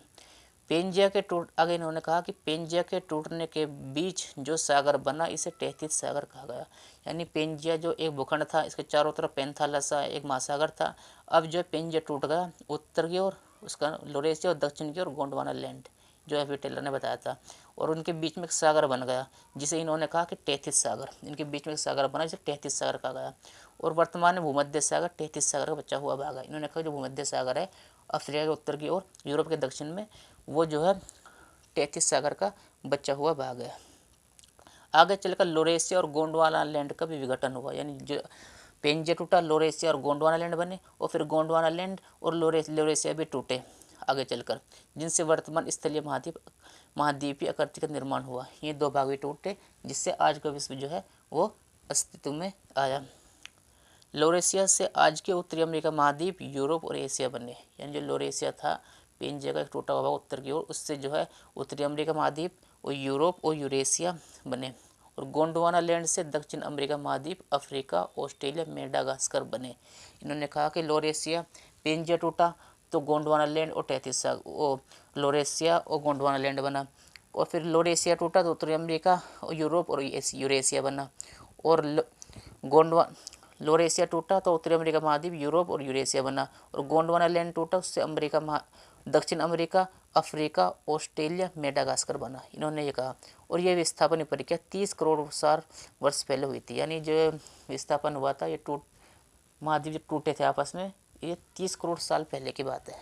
पेंजिया के आगे इन्होंने कहा कि पेंजिया के टूटने के बीच जो सागर बना इसे टेथिस सागर कहा गया। यानी पेंजिया जो एक भूखंड था, इसके चारों तरफ पेंथालसा एक महासागर था। अब जो पेंजिया टूट गया, उत्तर की ओर उसका लोरेशिया और दक्षिण की ओर गोंडवाना लैंड, जो एफ टेलर ने बताया था, और उनके बीच में एक सागर बन गया जिसे इन्होंने कहा कि टेथिस सागर। इनके बीच में एक सागर बना जिसे टेथिस सागर कहा गया। और वर्तमान में भूमध्य सागर टेथिस सागर का बचा हुआ भाग है। इन्होंने कहा जो भूमध्य सागर है अफ्रीका के उत्तर की ओर, यूरोप के दक्षिण में, वो जो है टेथिस सागर का बचा हुआ भाग है। आगे चलकर लोरेशिया और गोंडवाना लैंड का भी विघटन हुआ, यानी जो पेंजिया टूटा, लोरेशिया और गोंडवाना लैंड बने, और फिर गोंडवाना लैंड और लोरेशिया भी टूटे आगे चलकर, जिनसे वर्तमान स्थलीय महाद्वीपीय आकृति का निर्माण हुआ। ये 2 भाग भी टूटे जिससे आज का विश्व जो है वो अस्तित्व में आया। लोरेशिया से आज के उत्तरी अमेरिका महाद्वीप, यूरोप और एशिया बने। यानी जो लोरेशिया था पेंजिया का एक टूटा हुआ उत्तर की ओर, उससे जो है उत्तरी अमेरिका महाद्वीप और यूरोप और यूरेशिया बने। और गोंडवाना लैंड से दक्षिण अमेरिका महाद्वीप, अफ्रीका, ऑस्ट्रेलिया, मेडागास्कर बने। इन्होंने कहा कि लोरेशिया पेंजिया टूटा तो गोंडवाना लैंड और टेथिस लोरेशिया और गोंडवाना लैंड बना, और फिर लोरेशिया टूटा तो उत्तरी अमेरिका और यूरोप और यूरेशिया बना, और लोरेशिया टूटा तो उत्तरी अमेरिका महाद्वीप, यूरोप और यूरेशिया बना, और गोंडवाना लैंड टूटा उससे दक्षिण अमेरिका, अफ्रीका, ऑस्ट्रेलिया, मेडागास्कर बना। इन्होंने ये कहा। और यह विस्थापन की प्रक्रिया 30 करोड़ वर्ष पहले हुई थी। यानी जो विस्थापन हुआ था, ये महाद्वीप जो टूटे थे आपस में, ये 30 करोड़ साल पहले की बात है।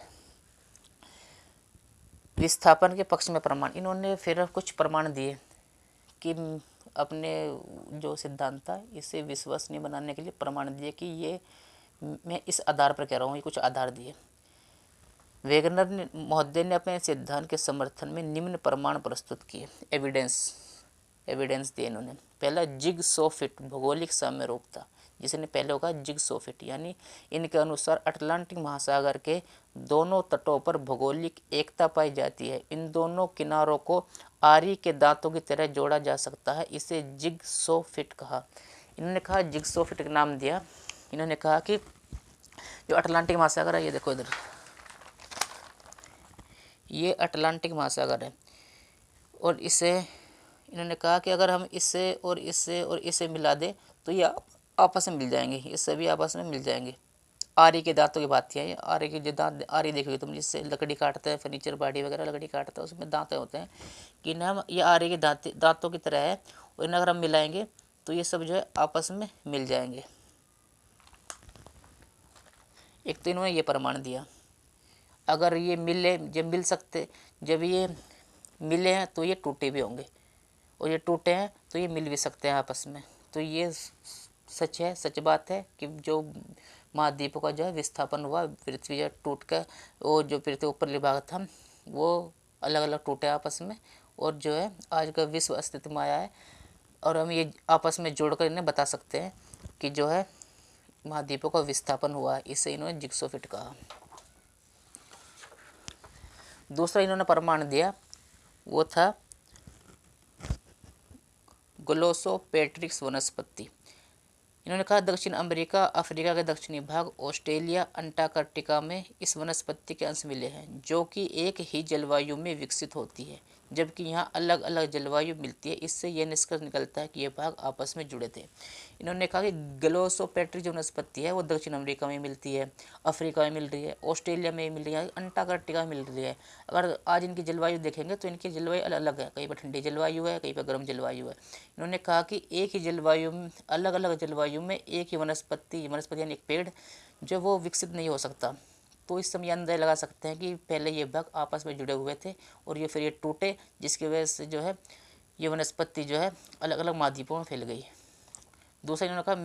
विस्थापन के पक्ष में प्रमाण, इन्होंने फिर कुछ प्रमाण दिए कि अपने जो सिद्धांत था इसे विश्वसनीय बनाने के लिए प्रमाण दिए कि ये मैं इस आधार पर कह रहा हूँ, ये कुछ आधार दिए। वेगनर महोदय ने अपने सिद्धांत के समर्थन में निम्न प्रमाण प्रस्तुत किए, एविडेंस दिए इन्होंने। पहला, जिग सॉ फिट भौगोलिक साम्यरूपता। जिसने पहले होगा जिग्सोफिट, यानी इनके अनुसार अटलांटिक महासागर के दोनों तटों पर भौगोलिक एकता पाई जाती है। इन दोनों किनारों को आरी के दांतों की तरह जोड़ा जा सकता है, इसे जिग्सोफिट कहा। इन्होंने कहा जिग्सोफिट का नाम दिया। इन्होंने कहा कि जो अटलांटिक महासागर है, ये देखो इधर, ये अटलांटिक महासागर है, और इसे इन्होंने कहा कि अगर हम इससे और इससे और इसे मिला दें तो ये आपस में मिल जाएंगे, ये सभी आपस में मिल जाएंगे। आरी के दांतों की बात है, आरी के जो दांत, आरी देखोगे तुम जिससे लकड़ी काटते हैं, फर्नीचर बाड़ी वगैरह लकड़ी काटते हैं, उसमें दांत होते हैं, कि ना ये आरी के दांतों की तरह है, और इन्हें अगर हम मिलाएंगे तो ये सब जो है आपस में मिल जाएंगे। एक तो इन्होंने ये प्रमाण दिया। अगर ये मिले, जब मिल सकते, जब ये मिले हैं तो ये टूटे भी होंगे, और ये टूटे हैं तो ये मिल भी सकते हैं आपस में। तो ये सच है, सच बात है कि जो महाद्वीपों का जो है विस्थापन हुआ, पृथ्वी जो टूट कर, वो जो पृथ्वी ऊपरली भाग था वो अलग अलग टूटे आपस में, और जो है आज का विश्व अस्तित्व में आया है। और हम ये आपस में जोड़कर इन्हें बता सकते हैं कि जो है महाद्वीपों का विस्थापन हुआ है, इसे इन्होंने जिग्सोफिट कहा। दूसरा इन्होंने प्रमाण दिया, वो था ग्लोसोपेट्रिक्स वनस्पति। इन्होंने कहा दक्षिण अमेरिका, अफ्रीका के दक्षिणी भाग, ऑस्ट्रेलिया, अंटार्कटिका में इस वनस्पति के अंश मिले हैं, जो कि एक ही जलवायु में विकसित होती है, जबकि यहाँ अलग अलग जलवायु मिलती है। इससे यह निष्कर्ष निकलता है कि ये भाग आपस में जुड़े थे। इन्होंने कहा कि ग्लोसोपेट्रिक जो वनस्पति है वो दक्षिण अमेरिका में मिलती है, अफ्रीका में मिल रही है, ऑस्ट्रेलिया में मिल रही है, अंटार्कटिका में मिल रही है। अगर आज इनकी जलवायु देखेंगे तो इनकी जलवायु अलग अलग है, कहीं पर ठंडी जलवायु है, कहीं पर गर्म जलवायु है। इन्होंने कहा कि एक ही जलवायु में, अलग अलग जलवायु में एक ही वनस्पति यानी एक पेड़ जो वो विकसित नहीं हो सकता। तो इस समय अंदाजा लगा सकते हैं कि पहले ये भाग आपस में जुड़े हुए थे, और ये फिर ये टूटे, जिसकी वजह से जो है ये वनस्पति जो है अलग अलग महाद्वीपों में फैल गई। दूसरा इन्होंने कहा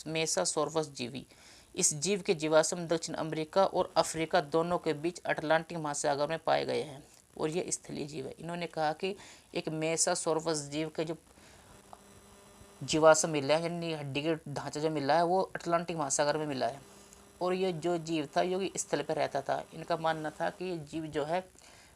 मेसासॉर्फस जीवी। इस जीव के जीवाश्म दक्षिण अमेरिका और अफ्रीका दोनों के बीच अटलांटिक महासागर में पाए गए हैं, और ये स्थलीय जीव है। इन्होंने कहा कि एक मेसासॉर्फस जीव के जो जीवाश्म मिला है, यानी हड्डी के ढांचा जो मिला है, वो अटलांटिक महासागर में मिला है, और ये जो जीव था ये स्थल पर रहता था। इनका मानना था कि ये जीव जो है,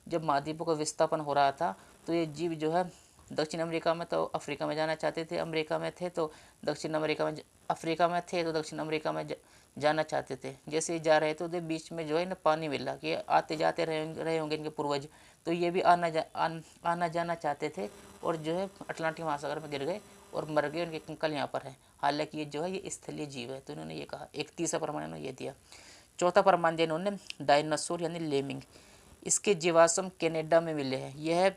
जब महाद्वीपों का विस्थापन हो रहा था तो ये जीव जो है दक्षिण अमेरिका में तो अफ्रीका में जाना चाहते थे, अमेरिका में थे तो दक्षिण अमेरिका में, अफ्रीका में थे तो दक्षिण अमेरिका में जाना चाहते थे। जैसे जा रहे थे तो बीच में जो है ना पानी मिला कि आते जाते रहे होंगे इनके पूर्वज, तो ये भी आना जाना चाहते थे, और जो है अटलांटिक महासागर में गिर गए और मर गए, उनके कंकाल यहाँ पर है। हालांकि ये जो है ये स्थलीय जीव है। तो इन्होंने ये कहा। एक तीसरा प्रमाण इन्होंने ये दिया। चौथा प्रमाण दिया इन्होंने डायनासोर यानी लेमिंग। इसके जीवाश्म कनाडा में मिले हैं। यह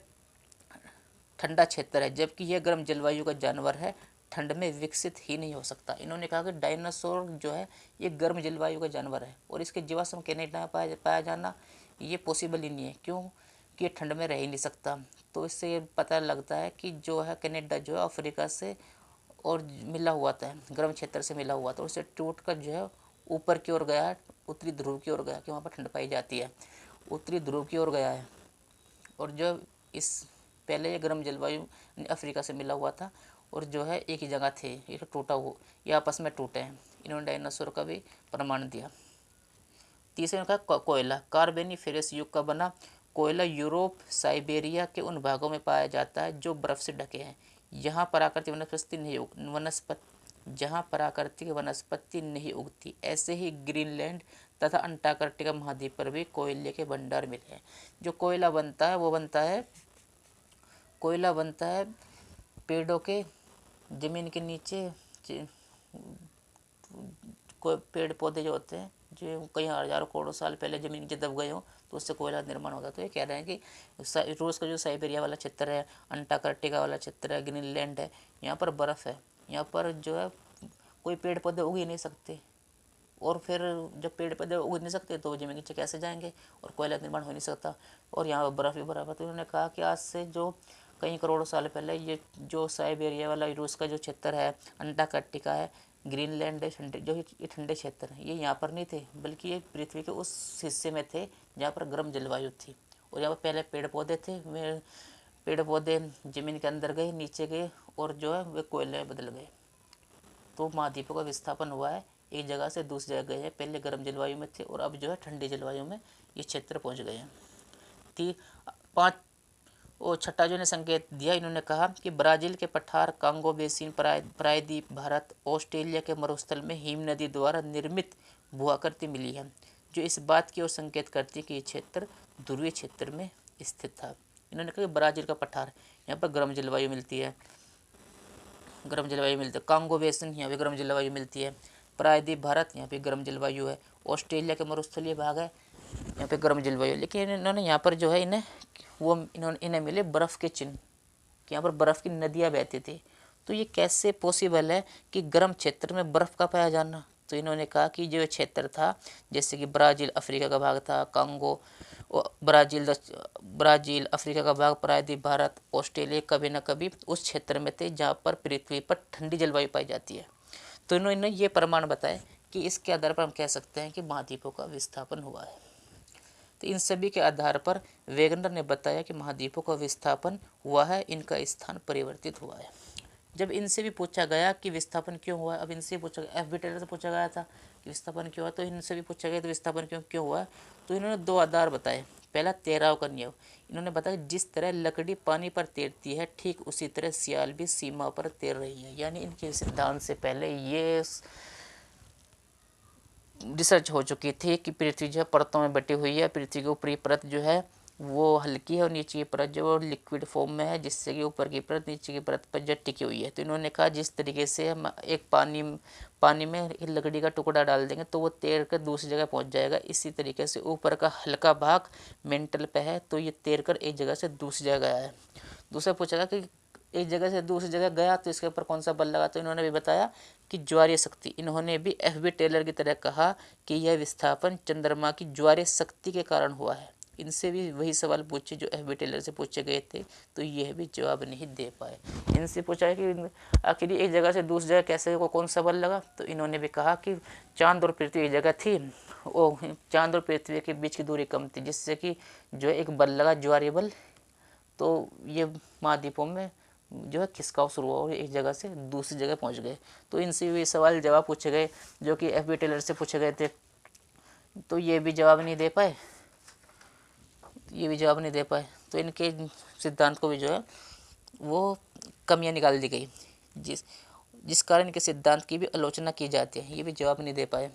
ठंडा क्षेत्र है, जबकि यह गर्म जलवायु का जानवर है, ठंड में विकसित ही नहीं हो सकता। इन्होंने कहा कि डायनासोर जो है ये गर्म जलवायु का जानवर है, और इसके जीवाश्म कनाडा में पाया जाना ये पॉसिबल ही नहीं है। क्यों? कि ये ठंड में रह ही नहीं सकता। तो इससे ये पता लगता है कि जो है कनाडा जो है अफ्रीका से और मिला हुआ था, गर्म क्षेत्र से मिला हुआ था, और उससे टूट कर जो है ऊपर की ओर गया, उत्तरी ध्रुव की ओर गया, कि वहाँ पर ठंड पाई जाती है, उत्तरी ध्रुव की ओर गया है। और जो इस पहले ये गर्म जलवायु अफ्रीका से मिला हुआ था, और जो है एक ही जगह थे, ये टूटा हुआ, ये आपस में टूटे हैं। इन्होंने डायनासोर का भी प्रमाण दिया। तीसरे ने कहा कोयला। कार्बोनिफेरस युग का बना कोयला यूरोप, साइबेरिया के उन भागों में पाया जाता है जो बर्फ से ढके हैं, जहाँ प्राकृतिक वनस्पति नहीं उगती। ऐसे ही ग्रीनलैंड तथा अंटार्कटिका महाद्वीप पर भी कोयले के भंडार मिले हैं। जो कोयला बनता है वो बनता है पेड़ों के, जमीन के नीचे कोई पेड़ पौधे जो होते हैं जो कई हजारों करोड़ों साल पहले जमीन नीचे दब गए हो, तो उससे कोयला निर्माण होता है। तो ये कह रहे हैं कि रूस का जो साइबेरिया वाला क्षेत्र है, अंटार्कटिका वाला क्षेत्र है, ग्रीनलैंड है, यहाँ पर बर्फ़ है, यहाँ पर जो है कोई पेड़ पौधे उग ही नहीं सकते, और फिर जब पेड़ पौधे उग नहीं सकते तो जमीन नीचे कैसे जाएंगे, और कोयला निर्माण हो नहीं सकता, और यहाँ बर्फ़ भी बर्फ है। तो उन्होंने कहा कि आज से जो कई करोड़ों साल पहले ये जो साइबेरिया वाला रूस का जो क्षेत्र है, अंटार्कटिका है, ग्रीनलैंड है, जो ये ठंडे क्षेत्र हैं, ये यहाँ पर नहीं थे, बल्कि ये पृथ्वी के उस हिस्से में थे जहाँ पर गर्म जलवायु थी, और यहाँ पर पहले पेड़ पौधे थे, वे पेड़ पौधे जमीन के अंदर गए, नीचे गए, और जो है वे कोयले में बदल गए। तो महाद्वीपों का विस्थापन हुआ है, एक जगह से दूसरी जगह गए हैं। पहले गर्म जलवायु में थे और अब जो है ठंडी जलवायु में ये क्षेत्र पहुंच गए हैं। 5 और छठा जो ने संकेत दिया, इन्होंने कहा कि ब्राज़ील के पठार, कांगो बेसिन, प्रायद्वीप, भारत, ऑस्ट्रेलिया के मरुस्थल में हिम नदी द्वारा निर्मित भूआकृति मिली है, जो इस बात की ओर संकेत करती है कि ये क्षेत्र ध्रुवीय क्षेत्र में स्थित था। इन्होंने कहा कि ब्राज़ील का पठार, यहाँ पर गर्म जलवायु मिलती है, कांगो बेसिन, यहाँ पे गर्म जलवायु मिलती है। प्रायद्वीप भारत, यहाँ पे गर्म जलवायु है। ऑस्ट्रेलिया के मरुस्थलीय भाग है, यहाँ पे गर्म जलवायु। लेकिन इन्होंने यहाँ पर जो है इन्हें मिले बर्फ़ के चिन्ह, कि यहाँ पर बर्फ़ की नदियाँ बहती थी। तो ये कैसे पॉसिबल है कि गर्म क्षेत्र में बर्फ़ का पाया जाना? तो इन्होंने कहा कि जो क्षेत्र था, जैसे कि ब्राज़ील अफ्रीका का भाग था, कांगो ब्राज़ील अफ्रीका का भाग, प्रायद्वीप भारत, ऑस्ट्रेलिया, कभी न कभी उस क्षेत्र में थे जहाँ पर पृथ्वी पर ठंडी जलवायु पाई जाती है। तो इन्होंने ये प्रमाण बताए कि इसके आधार पर हम कह सकते हैं कि महाद्वीपों का विस्थापन हुआ है। तो इन सभी के आधार पर वेगनर ने बताया कि महाद्वीपों का विस्थापन हुआ है, इनका स्थान परिवर्तित हुआ है। जब इनसे भी पूछा गया कि विस्थापन क्यों हुआ, अब इनसे पूछा गया, एफ बी टेलर से पूछा गया था कि विस्थापन क्यों हुआ, तो इनसे भी पूछा गया तो विस्थापन क्यों हुआ, तो इन्होंने 2 आधार बताए। पहला, तैराव का नियम। इन्होंने बताया जिस तरह लकड़ी पानी पर तैरती है, ठीक उसी तरह सियाल भी सीमा पर तैर रही है। यानी इनके सिद्धांत से पहले ये रिसर्च हो चुकी थी कि पृथ्वी जो है परतों में बटी हुई है। पृथ्वी की ऊपरी परत जो है वो हल्की है और नीचे की परत जो लिक्विड फॉर्म में है, जिससे कि ऊपर की परत नीचे की परत पर जो टिकी हुई है। तो इन्होंने कहा जिस तरीके से हम एक पानी में एक लकड़ी का टुकड़ा डाल देंगे तो वो तैर कर दूसरी जगह पहुंच जाएगा, इसी तरीके से ऊपर का हल्का भाग मेंटल पे है तो ये तैर कर एक जगह से दूसरी जगह गया है। दूसरा पूछेगा कि एक जगह से दूसरी जगह गया तो इसके ऊपर कौन सा बल लगा, तो इन्होंने भी बताया कि ज्वारीय शक्ति। इन्होंने भी एफ बी टेलर की तरह कहा कि यह विस्थापन चंद्रमा की ज्वारीय शक्ति के कारण हुआ है। इनसे भी वही सवाल पूछे जो एफ बी टेलर से पूछे गए थे, तो यह भी जवाब नहीं दे पाए। इनसे पूछा है कि आखिर एक जगह से दूसरी जगह कैसे को कौन सा बल लगा, तो इन्होंने भी कहा कि चांद और पृथ्वी एक जगह थी, वो चांद और पृथ्वी के बीच की दूरी कम थी, जिससे कि जो एक बल लगा ज्वारीय बल, तो ये महाद्वीपों में जो है खिसकाव शुरू हुआ और एक जगह से दूसरी जगह पहुंच गए। तो इनसे भी सवाल जवाब पूछे गए जो कि एफ बी टेलर से पूछे गए थे, तो ये भी जवाब नहीं दे पाए। तो इनके सिद्धांत को भी जो है वो कमियां निकाल दी गई, जिस कारण इनके सिद्धांत की भी आलोचना की जाती है। ये भी जवाब नहीं दे पाए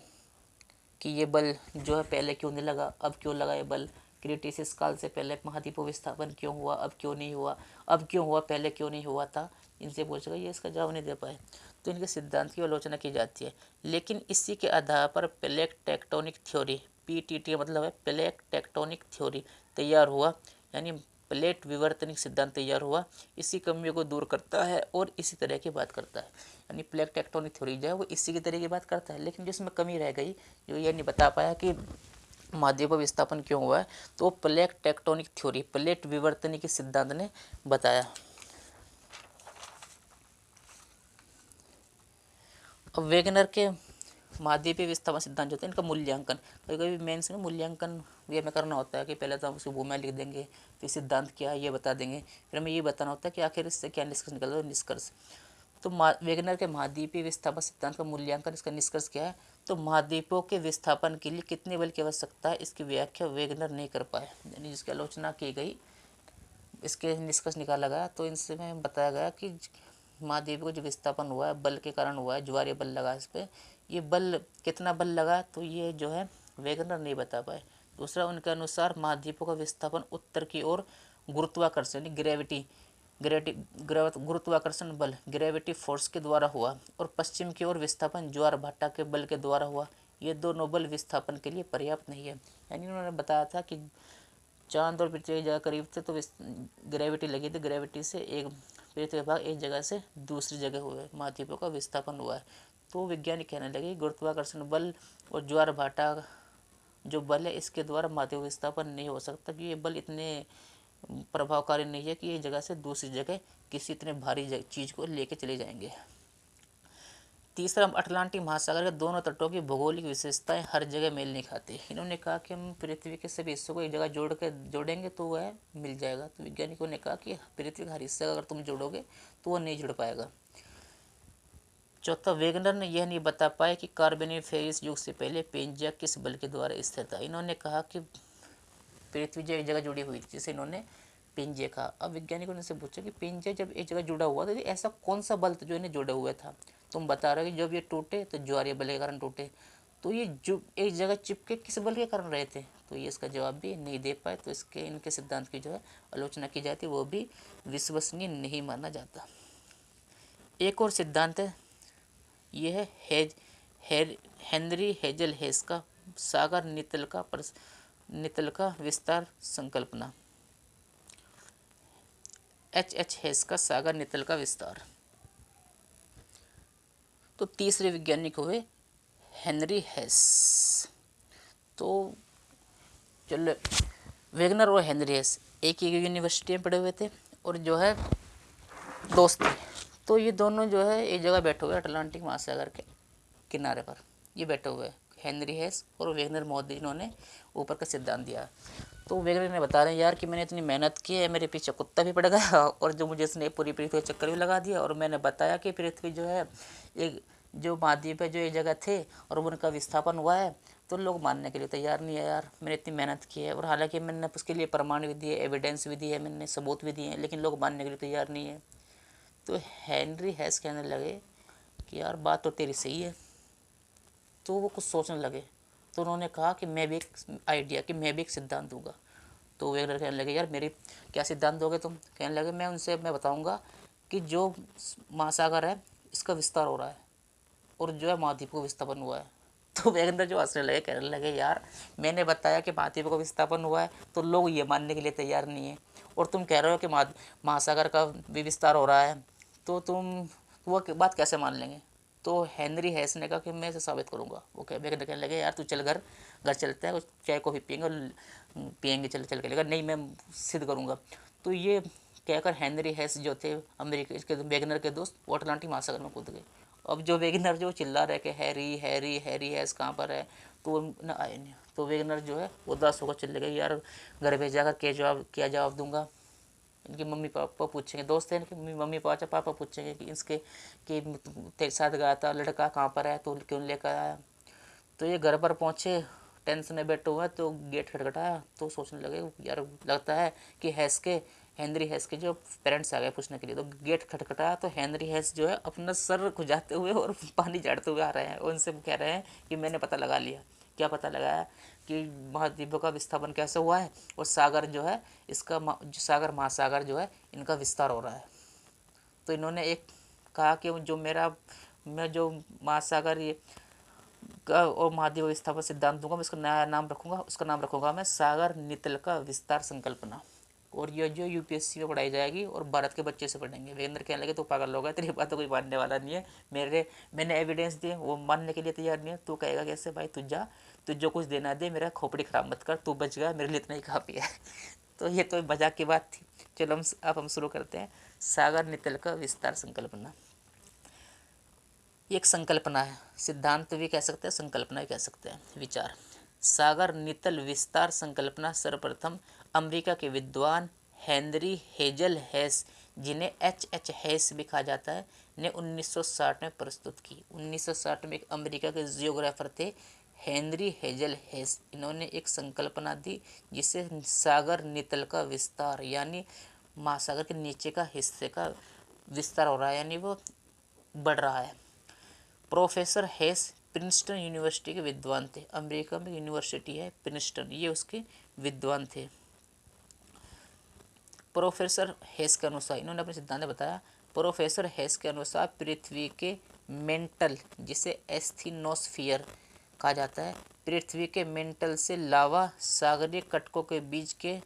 कि ये बल जो है पहले क्यों नहीं लगा, अब क्यों लगा ये बल, क्रिटिसिस काल से पहले महाद्वीपों विस्थापन क्यों हुआ, अब क्यों नहीं हुआ, अब क्यों हुआ, पहले क्यों नहीं हुआ था। इनसे पूछेगा, ये इसका जवाब नहीं दे पाए। तो इनके सिद्धांत की आलोचना की जाती है। लेकिन इसी के आधार पर प्लेट टेक्टोनिक थ्योरी, PTT मतलब है प्लेट टेक्टोनिक थ्योरी, तैयार हुआ, यानी प्लेट विवर्तनिक सिद्धांत तैयार हुआ। इसी कमियों को दूर करता है और इसी तरह की बात करता है। यानी प्लेट टेक्टोनिक थ्योरी जो है वो इसी की तरह की बात करता है, लेकिन जिसमें कमी रह गई, जो ये नहीं बता पाया कि महाद्वीप विस्थापन क्यों हुआ है, तो प्लेट टेक्टोनिक थ्योरी, प्लेट विवर्तनिक सिद्धांत ने बताया। अब वेगनर के महाद्वीपीय विस्थापन सिद्धांत जो होता है, इनका मूल्यांकन, कभी कभी मेंस में मूल्यांकन ये में करना होता है कि पहले तो हम उसकी भूमिका लिख देंगे, फिर सिद्धांत क्या है ये बता देंगे, फिर हमें ये बताना होता है कि आखिर इससे क्या निष्कर्ष निकल रहा है, निष्कर्ष। तो वेगनर के महाद्वीपीय विस्थापन सिद्धांत का मूल्यांकन, इसका निष्कर्ष क्या है, तो महाद्वीपों के विस्थापन के लिए कितने बल की आवश्यकता है, इसकी व्याख्या वेगनर नहीं कर पाए, यानी जिसकी आलोचना की गई, इसके निष्कर्ष निकाला गया। तो इनसे में बताया गया कि महाद्वीप को जो विस्थापन हुआ है बल के कारण हुआ है, ज्वारीय बल लगा इस पर, ये बल कितना बल लगा, तो ये जो है वेगनर नहीं बता पाए। दूसरा, उनके अनुसार महाद्वीपों का विस्थापन उत्तर की ओर गुरुत्वाकर्षण गुरुत्वाकर्षण बल, ग्रेविटी फोर्स के द्वारा हुआ, और पश्चिम की ओर विस्थापन ज्वार भाटा के बल के द्वारा हुआ। ये दोनों बल विस्थापन के लिए पर्याप्त नहीं है। यानी उन्होंने बताया था कि चांद और पृथ्वी एक जगह करीब थे तो ग्रेविटी लगी थी, ग्रेविटी से एक पृथ्वी भाग एक जगह से दूसरी जगह हुए, महाद्वीपों का विस्थापन हुआ है। तो वैज्ञानिक कहने लगे गुरुत्वाकर्षण बल और ज्वार भाटा जो बल है इसके द्वारा महाद्वीप विस्थापन नहीं हो सकता, कि ये बल इतने प्रभावकारी नहीं है कि एक जगह से दूसरी जगह किसी इतने भारी चीज़ को लेके चले जाएंगे। तीसरा, अटलांटिक महासागर के दोनों तटों की भौगोलिक विशेषताएं हर जगह मेल नहीं खाती। इन्होंने कहा कि हम पृथ्वी के सभी हिस्सों को एक जगह जोड़ेंगे तो वह मिल जाएगा। तो वैज्ञानिकों ने कहा कि पृथ्वी का हर हिस्सा अगर तुम जोड़ोगे तो वह नहीं जुड़ पाएगा। चौथा, वेगनर ने यह नहीं बता पाए कि कार्बोनिफेरस युग से पहले पेंजिया किस बल के द्वारा स्थिर था। इन्होंने कहा कि पृथ्वी जो एक जगह जुड़ी हुई थी, जिसे इन्होंने पेंजिया कहा। अब वैज्ञानिकों ने से पूछा कि पेंजिया जब एक जगह जुड़ा हुआ था तो ऐसा कौन सा बल था जो इन्हें जुड़ा हुआ था। तुम बता रहे हो कि जब ये टूटे तो ज्वारीय बल के कारण टूटे, तो ये जो एक जगह चिपके किस बल के कारण रहे थे, तो ये इसका जवाब भी नहीं दे पाए। तो इसके इनके सिद्धांत की जो है आलोचना की जाती है, वो भी विश्वसनीय नहीं माना जाता। एक और सिद्धांत है, यह है हेनरी हेजल हेस का सागर नितल का विस्तार संकल्पना। H हेस का सागर नितल का विस्तार। तो तीसरे वैज्ञानिक हुए हेनरी हेस। तो चलो, वेगनर और हेनरी हेस एक ही यूनिवर्सिटी में पढ़े हुए थे और जो है दोस्त थे। तो ये दोनों जो है एक जगह बैठे हुए अटलांटिक महासागर के किनारे पर, ये बैठे हुए हेनरी हेस और वेगनर महोदय, जिन्होंने ऊपर का सिद्धांत दिया। तो वेगनर ने बता रहे हैं यार कि मैंने इतनी मेहनत की है, मेरे पीछे कुत्ता भी पड़ गया और जो मुझे इसने पूरी पृथ्वी का चक्कर भी लगा दिया, और मैंने बताया कि पृथ्वी जो है एक जो महाद्वीप है, जो एक जगह थे और उनका विस्थापन हुआ है। तो लोग मानने के लिए तैयार नहीं है यार, मैंने इतनी मेहनत की है, और हालांकि मैंने उसके लिए प्रमाण भी दिए, एविडेंस भी दी है, मैंने सबूत भी दिए हैं, लेकिन लोग मानने के लिए तैयार नहीं है। तो हेनरी हेस कहने लगे कि यार बात तो तेरी सही है। तो वो कुछ सोचने लगे, तो उन्होंने कहा कि मैं भी एक सिद्धांत दूंगा। तो वेगनर कहने लगे यार मेरी क्या सिद्धांत दोगे तुम। कहने लगे मैं बताऊंगा कि जो महासागर है इसका विस्तार हो रहा है और जो है महाद्वीप को विस्थापन हुआ है। तो वेगनर जो हंसने लगे, कहने लगे यार मैंने बताया कि महाद्वीप को विस्थापन हुआ है तो लोग ये मानने के लिए तैयार नहीं है, और तुम कह रहे हो कि महासागर का भी विस्तार हो रहा है, तो तुम वो बात कैसे मान लेंगे। तो हेनरी हेस ने कहा कि मैं इसे साबित करूंगा। वो वेगनर कहने लगे यार तू चल घर चलते हैं, चाय कॉफ़ी पियेंगे चल के लेगा, नहीं मैं सिद्ध करूंगा। तो ये कहकर हेनरी हेस जो थे अमेरिका के वेगनर के दोस्त, वो अटलांटिक महासागर में कूद गए। अब जो वेगनर जो चिल्ला रहे कि हैरी हैरी हैरी हैस कहाँ पर है, तो वो न आए नहीं। तो वेगनर जो है उदास होकर चले गए, यार घर भेज जाकर क्या जवाब दूंगा। इनके मम्मी पापा पूछेंगे, दोस्त हैं इनके मम्मी पापा पूछेंगे कि इसके कि तेरे साथ गया था लड़का कहाँ पर है, तो क्यों लेकर आया। तो ये घर पर पहुँचे, टेंशन में बैठे हुए, तो गेट खटखटाया। तो सोचने लगे यार लगता है कि हेनरी हेस के जो पेरेंट्स आ गए पूछने के लिए। तो गेट खटखटाया तो हेनरी हेस जो है अपना सर खुजाते हुए और पानी झाड़ते हुए आ रहे हैं। उनसे कह रहे हैं कि मैंने पता लगा लिया। क्या पता लगाया कि महाद्वीपों का विस्थापन कैसे हुआ है, और सागर जो है इसका सागर महासागर जो है इनका विस्तार हो रहा है। तो इन्होंने एक कहा कि जो मैं जो महासागर ये और महाद्वीप विस्थापन सिद्धांत दूंगा, मैं इसका नया नाम रखूंगा, उसका नाम रखूंगा मैं सागर नितल का विस्तार संकल्पना। और ये जो यूपीएससी में पढ़ाई जाएगी और भारत के बच्चे से पढ़ेंगे। वेगेंद्र कहने लगे तो पागल होगा, तेरी बात तो कोई मानने वाला नहीं है, मैंने एविडेंस दिए वो मानने के लिए तैयार नहीं है, तू कहेगा कैसे भाई। तू जो कुछ देना दे, मेरा खोपड़ी खराब मत कर, तू बच गया, मेरे लिए इतना ही काफ़ी है। तो ये तो मजाक की बात थी। चलो अब हम शुरू करते हैं सागर नितल का विस्तार संकल्पना। एक संकल्पना है, सिद्धांत भी कह सकते हैं, संकल्पना भी कह सकते हैं। विचार, सागर नितल विस्तार संकल्पना सर्वप्रथम अमेरिका के विद्वान हेनरी हेजल हेस, जिन्हें H हेस भी कहा जाता है, ने 1960 में प्रस्तुत की। 1960 में एक अमेरिका के जियोग्राफर थे हेनरी हेजल हेस। इन्होंने एक संकल्पना दी जिसे सागर नितल का विस्तार, यानी महासागर के नीचे का हिस्से का विस्तार हो रहा है, यानी वो बढ़ रहा है। प्रोफेसर हेस प्रिंसटन यूनिवर्सिटी के विद्वान थे। अमेरिका में यूनिवर्सिटी है प्रिंसटन, ये उसके विद्वान थे। प्रोफेसर हेस के अनुसार, इन्होंने अपने सिद्धांत बताया, प्रोफेसर हेस के अनुसार पृथ्वी के मेंटल, जिसे एस्थीनोस्फियर कहा जाता है, पृथ्वी के मेंटल से लावा सागरीय कटकों के बीच के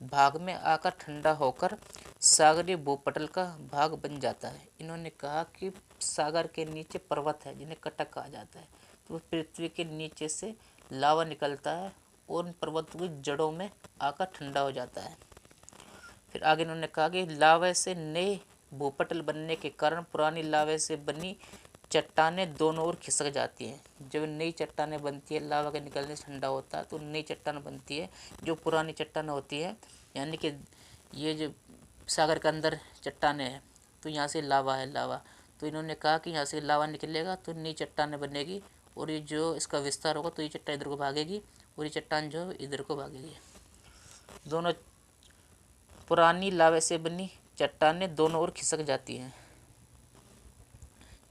भाग में आकर ठंडा होकर सागरीय भूपटल का भाग बन जाता है। इन्होंने कहा कि सागर के नीचे पर्वत है जिन्हें कटक कहा जाता है, तो पृथ्वी के नीचे से लावा निकलता है और उन पर्वतों की जड़ों में आकर ठंडा हो जाता है। फिर आगे इन्होंने कहा कि लावे से नए भूपटल बनने के कारण पुरानी लावे से बनी चट्टानें दोनों ओर खिसक जाती हैं। जब नई चट्टानें बनती है, लावा के निकलने से ठंडा होता है तो नई चट्टान बनती है। जो पुरानी चट्टान होती है, यानी कि ये जो सागर के अंदर चट्टानें हैं, तो यहाँ से लावा है, लावा तो इन्होंने कहा कि यहाँ से लावा निकलेगा तो नई चट्टान बनेगी, और ये जो इसका विस्तार होगा तो ये चट्टान इधर को भागेगी और ये चट्टान जो है इधर को भागेगी। दोनों पुरानी लावे से बनी चट्टानें दोनों ओर खिसक जाती हैं,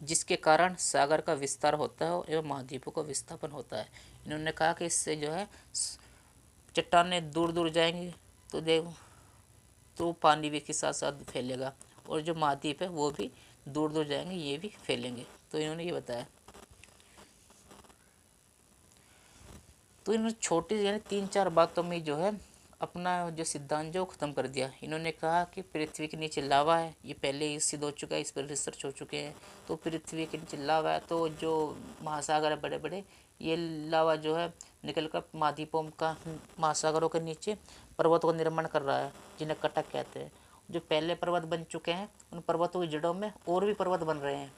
जिसके कारण सागर का विस्तार होता है एवं महाद्वीपों का विस्थापन होता है। इन्होंने कहा कि इससे जो है चट्टानें दूर दूर जाएंगी तो पानी भी के साथ साथ फैलेगा, और जो महाद्वीप है वो भी दूर दूर जाएंगे, ये भी फैलेंगे। तो इन्होंने ये बताया। तो इन्होंने छोटी यानी 3-4 बातों में जो है अपना जो सिद्धांत जो ख़त्म कर दिया। इन्होंने कहा कि पृथ्वी के नीचे लावा है, ये पहले ही सिद्ध हो चुका है, इस पर रिसर्च हो चुके हैं। तो पृथ्वी के नीचे लावा है, तो जो महासागर है बड़े बड़े, ये लावा जो है निकल कर महाद्वीपों का महासागरों के नीचे पर्वतों का निर्माण कर रहा है, जिन्हें कटक कहते हैं। जो पहले पर्वत बन चुके हैं उन पर्वतों की जड़ों में और भी पर्वत बन रहे हैं,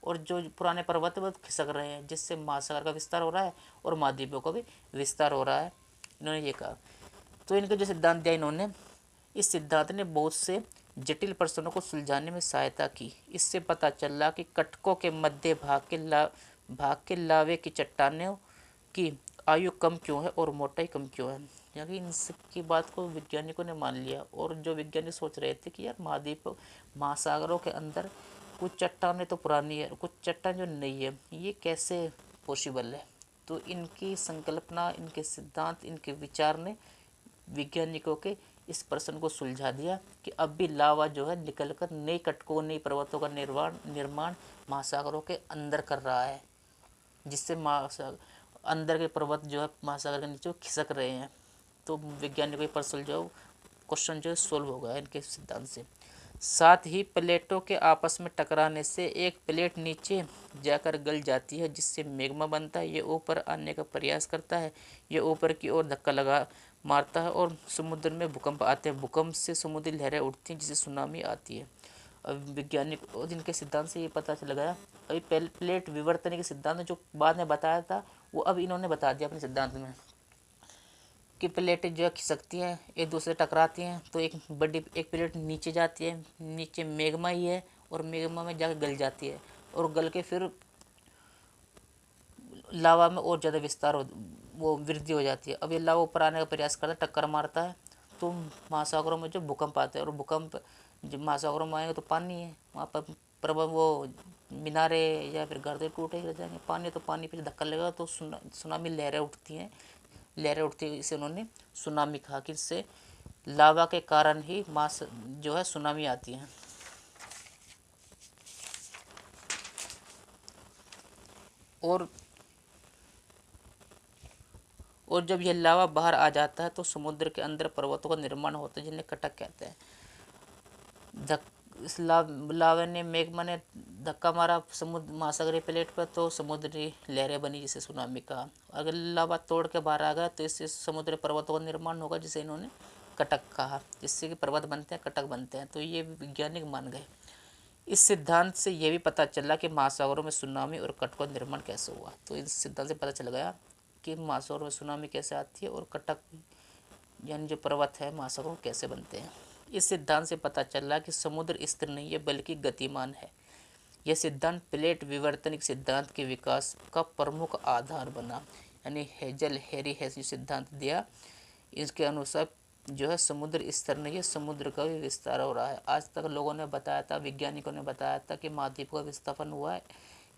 और जो पुराने पर्वत है वो खिसक रहे हैं, जिससे महासागर का विस्तार हो रहा है और महाद्वीपों का भी विस्तार हो रहा है। इन्होंने ये कहा। तो इनका जो सिद्धांत दिया इन्होंने, इस सिद्धांत ने बहुत से जटिल प्रश्नों को सुलझाने में सहायता की। इससे पता चला कि कटकों के मध्य भाग के लावे की चट्टानों की आयु कम क्यों है और मोटाई कम क्यों है। यानी इन सबकी बात को वैज्ञानिकों ने मान लिया, और जो वैज्ञानिक सोच रहे थे कि यार महासागरों के अंदर कुछ चट्टानें तो पुरानी है, कुछ चट्टान जो नई है, ये कैसे पॉसिबल है। तो इनकी संकल्पना, इनके सिद्धांत, इनके विचार ने वैज्ञानिकों के इस प्रश्न को सुलझा दिया कि अब भी लावा जो है निकलकर नई कटकों, नई पर्वतों का निर्माण महासागरों के अंदर कर रहा है, जिससे अंदर के पर्वत जो है महासागर के नीचे खिसक रहे हैं। तो वैज्ञानिकों के प्रश्न जो क्वेश्चन जो है सोल्व हो गया इनके सिद्धांत से। साथ ही प्लेटों के आपस में टकराने से एक प्लेट नीचे जाकर गल जाती है, जिससे मैग्मा बनता है। ये ऊपर आने का प्रयास करता है, ये ऊपर की ओर धक्का मारता है और समुद्र में भूकंप आते हैं। भूकंप से समुद्री लहरें उठती हैं, जिससे सुनामी आती है। अब वैज्ञानिक और इनके सिद्धांत से ये पता चल गया, अभी प्लेट विवर्तन के सिद्धांत जो बाद में बताया था वो अब इन्होंने बता दिया अपने सिद्धांत में, कि प्लेटें जो खिसकती हैं, एक दूसरे टकराती हैं, तो एक प्लेट नीचे जाती है, नीचे मैग्मा ही है, और मैग्मा में जाकर गल जाती है, और गल के फिर लावा में और ज़्यादा वो वृद्धि हो जाती है। अब ये लावा ऊपर आने का प्रयास करता है, टक्कर मारता है, तो महासागरों में जो भूकंप आते हैं, और भूकंप जब महासागरों में आएंगे तो पानी है वहाँ पर प्रबल, वो मीनारे या फिर घर टूटे रह जाएंगे। पानी तो पानी पे धक्का लगेगा तो सुनामी लहरें उठती हैं, इसे उन्होंने सुनामी कहा, कि इससे लावा के कारण ही जो है सुनामी आती है। और जब यह लावा बाहर आ जाता है तो समुद्र के अंदर पर्वतों का निर्माण होता है, जिन्हें कटक कहते हैं। इस लावे ने मैग्मा ने धक्का मारा समुद्र महासागरीय प्लेट पर, तो समुद्री लहरें बनी, जिसे सुनामी कहा। अगर लावा तोड़ के बाहर आ गया तो इससे समुद्री पर्वतों का निर्माण होगा, जिसे इन्होंने कटक कहा, जिससे कि पर्वत बनते हैं, कटक बनते हैं। तो ये वैज्ञानिक मान गए। इस सिद्धांत से यह भी पता चला कि महासागरों में सुनामी और कटकों का निर्माण कैसे हुआ। तो इस सिद्धांत से पता चल गया कि महासागरों में सुनामी कैसे आती है, और कटक यानी जो पर्वत है महासागरों कैसे बनते हैं। इस सिद्धांत से पता चला कि समुद्र स्थिर नहीं है बल्कि गतिमान है। यह सिद्धांत प्लेट विवर्तनिक सिद्धांत के विकास का प्रमुख आधार बना। यानी हैरी हेस सिद्धांत दिया, इसके अनुसार जो है समुद्र स्थिर नहीं है, समुद्र का भी विस्तार हो रहा है। आज तक लोगों ने बताया था, वैज्ञानिकों ने बताया था कि महाद्वीप का विस्थापन हुआ है।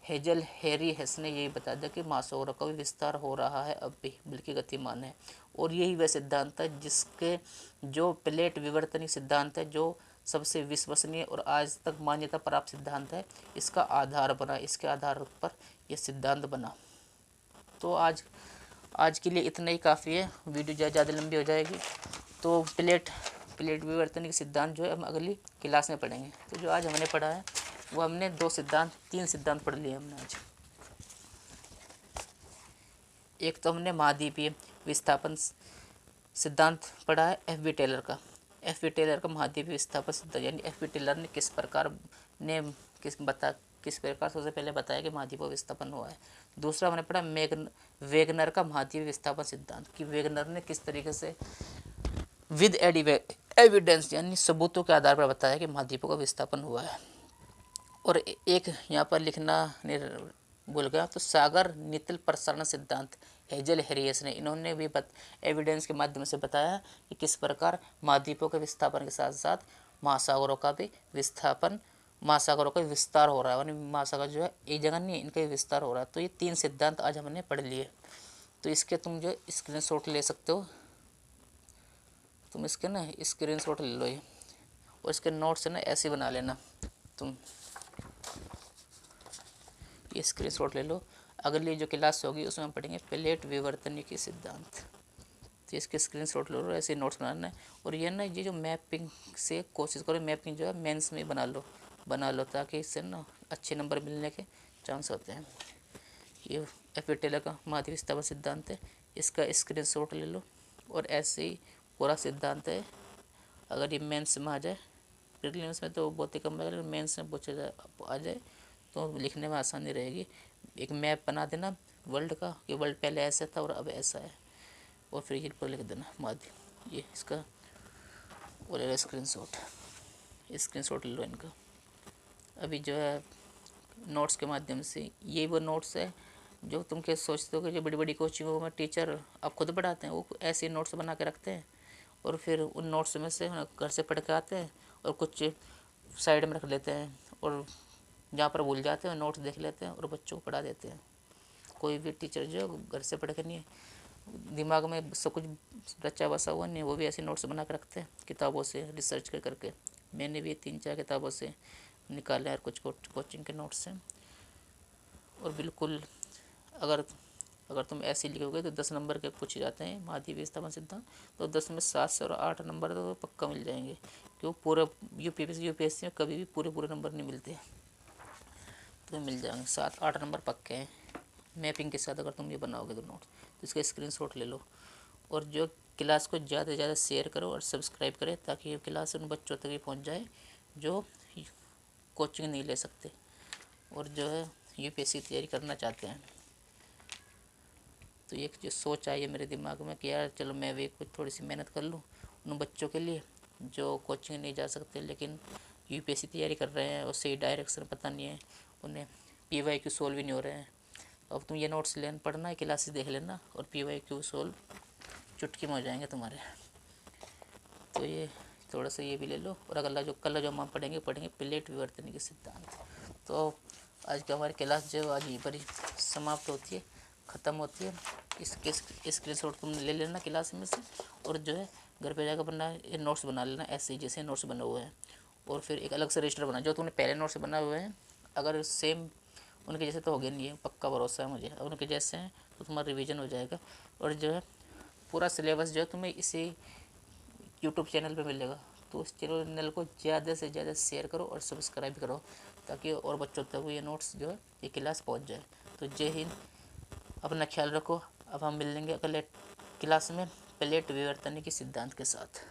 हैरी हेस ने यही बता दिया कि महासागरों का भी विस्तार हो रहा है अब भी, बल्कि गतिमान है। और यही वह सिद्धांत है जिसके जो प्लेट विवर्तनिक सिद्धांत है, जो सबसे विश्वसनीय और आज तक मान्यता प्राप्त सिद्धांत है, इसका आधार बना, इसके आधार पर यह सिद्धांत बना। तो आज के लिए इतना ही काफ़ी है, वीडियो ज़्यादा लंबी हो जाएगी। तो प्लेट विवर्तनिक सिद्धांत जो है हम अगली क्लास में पढ़ेंगे। तो जो आज हमने पढ़ा है वो हमने 3 सिद्धांत पढ़ लिए हमने आज। एक तो हमने महाद्वीपीय विस्थापन सिद्धांत पढ़ा है F.B. टेलर का महाद्वीपीय विस्थापन सिद्धांत, यानी F.B. टेलर ने किस प्रकार सबसे पहले बताया कि महाद्वीप विस्थापन हुआ है। दूसरा हमने पढ़ा वेगनर का महाद्वीपीय विस्थापन सिद्धांत, कि वेगनर ने किस तरीके से विद एविडेंस यानी सबूतों के आधार पर बताया कि महाद्वीपों का विस्थापन हुआ है। और एक यहाँ पर लिखना भूल गया, तो सागर नितिल प्रसारण सिद्धांत हेजल हेरियस ने, इन्होंने भी एविडेंस के माध्यम से बताया कि किस प्रकार महाद्वीपों के विस्थापन के साथ साथ महासागरों का भी विस्थापन, महासागरों का विस्तार हो रहा है, यानी महासागर जो है एक जगह नहीं है, इनका विस्तार हो रहा है। तो ये 3 सिद्धांत आज हमने पढ़ लिए। तो इसके तुम जो स्क्रीनशॉट ले सकते हो, तुम इसके ना स्क्रीनशॉट ले लो ये, और इसके नोट्स है ना ऐसे बना लेना तुम, ये स्क्रीनशॉट ले लो। अगली जो क्लास होगी उसमें हम पढ़ेंगे प्लेट विवर्तनिकी सिद्धांत। तो इसके स्क्रीनशॉट लो, ऐसे नोट्स बनाना है। और ये ना ये जो मैपिंग से कोशिश करो, मैपिंग जो है मेंस में बना लो ताकि इससे ना अच्छे नंबर मिलने के चांस होते हैं। ये एपिटेलर का महाद्वीप विस्थापन सिद्धांत है, इसका स्क्रीनशॉट ले लो। और ऐसे ही पूरा सिद्धांत है, अगर ये मेंस में आ जाए, प्रीलिम्स में तो बहुत ही कम है, अगर मेंस में पूछा आ जाए तो लिखने में आसानी रहेगी। एक मैप बना देना वर्ल्ड का कि वर्ल्ड पहले ऐसा था और अब ऐसा है, और फिर ये पर लिख देना माध्यम, ये इसका और स्क्रीनशॉट ले लो इनका। अभी जो है नोट्स के माध्यम से, ये वो नोट्स है जो तुम क्या सोचते हो कि जो बड़ी बड़ी कोचिंगों में टीचर अब खुद पढ़ाते हैं, वो ऐसे नोट्स बना के रखते हैं और फिर उन नोट्स में से घर से पढ़ के आते हैं और कुछ साइड में रख लेते हैं, और जहाँ पर भूल जाते हैं नोट्स देख लेते हैं और बच्चों को पढ़ा देते हैं। कोई भी टीचर जो घर से पढ़ के नहीं, दिमाग में सब कुछ रचा बसा हुआ नहीं, वो भी ऐसे नोट्स बना के रखते हैं किताबों से रिसर्च कर करके। मैंने भी 3-4 किताबों से निकाले और कुछ कोचिंग के नोट्स हैं। और बिल्कुल अगर तुम ऐसे लिखोगे तो 10 नंबर के पूछे जाते हैं महाद्वीप विस्थापन सिद्धांत, तो 10 में 7 से और 8 नंबर तो पक्का मिल जाएंगे, क्यों पूरा यूपीएससी में कभी भी पूरे नंबर नहीं मिलते, तो मिल जाएंगे 7-8 नंबर पक्के हैं मैपिंग के साथ अगर तुम ये बनाओगे तो नोट्स। तो इसका स्क्रीनशॉट ले लो, और जो क्लास को ज़्यादा से ज़्यादा शेयर करो और सब्सक्राइब करें ताकि ये क्लास उन बच्चों तक ही पहुँच जाए जो कोचिंग नहीं ले सकते और जो है यूपीएससी तैयारी करना चाहते हैं। तो एक जो सोच आई है मेरे दिमाग में कि यार चलो मैं भी कुछ थोड़ी सी मेहनत कर लूँ उन बच्चों के लिए जो कोचिंग नहीं जा सकते लेकिन यूपीएससी तैयारी कर रहे हैं और सही डायरेक्शन पता नहीं है, उन्हें पीवाईक्यू सोल्व भी नहीं हो रहे हैं। अब तुम ये नोट्स लेना, पढ़ना है, क्लासेस देख लेना और पीवाईक्यू सोल्व चुटकी में हो जाएंगे तुम्हारे। तो ये थोड़ा सा ये भी ले लो। और अगला जो कल जो हम पढ़ेंगे प्लेट विवर्तनिकी सिद्धांत। तो आज की हमारी क्लास जो आज यहीं पर ही समाप्त होती है, ख़त्म होती है। इसके स्क्रीनशॉट तुम ले लेना क्लास में से, और जो है घर पे जाकर अपना ये नोट्स बना लेना ऐसे जैसे नोट्स बने हुए हैं, और फिर एक अलग से रजिस्टर बना जो तुमने पहले नोट्स बनाए हुए हैं, अगर सेम उनके जैसे तो हो गया नहीं है, पक्का भरोसा है मुझे, अगर उनके जैसे हैं तो तुम्हारा रिवीजन हो जाएगा। और जो है पूरा सिलेबस जो है तुम्हें इसी यूट्यूब चैनल पे मिलेगा, तो उस चैनल को ज़्यादा से ज़्यादा शेयर करो और सब्सक्राइब करो ताकि और बच्चों तक ये नोट्स जो है ये क्लास पहुंच जाए। तो जय हिंद, अपना ख्याल रखो। अब हम मिलेंगे अगले क्लास में प्लेट विवर्तनिकी सिद्धांत के साथ।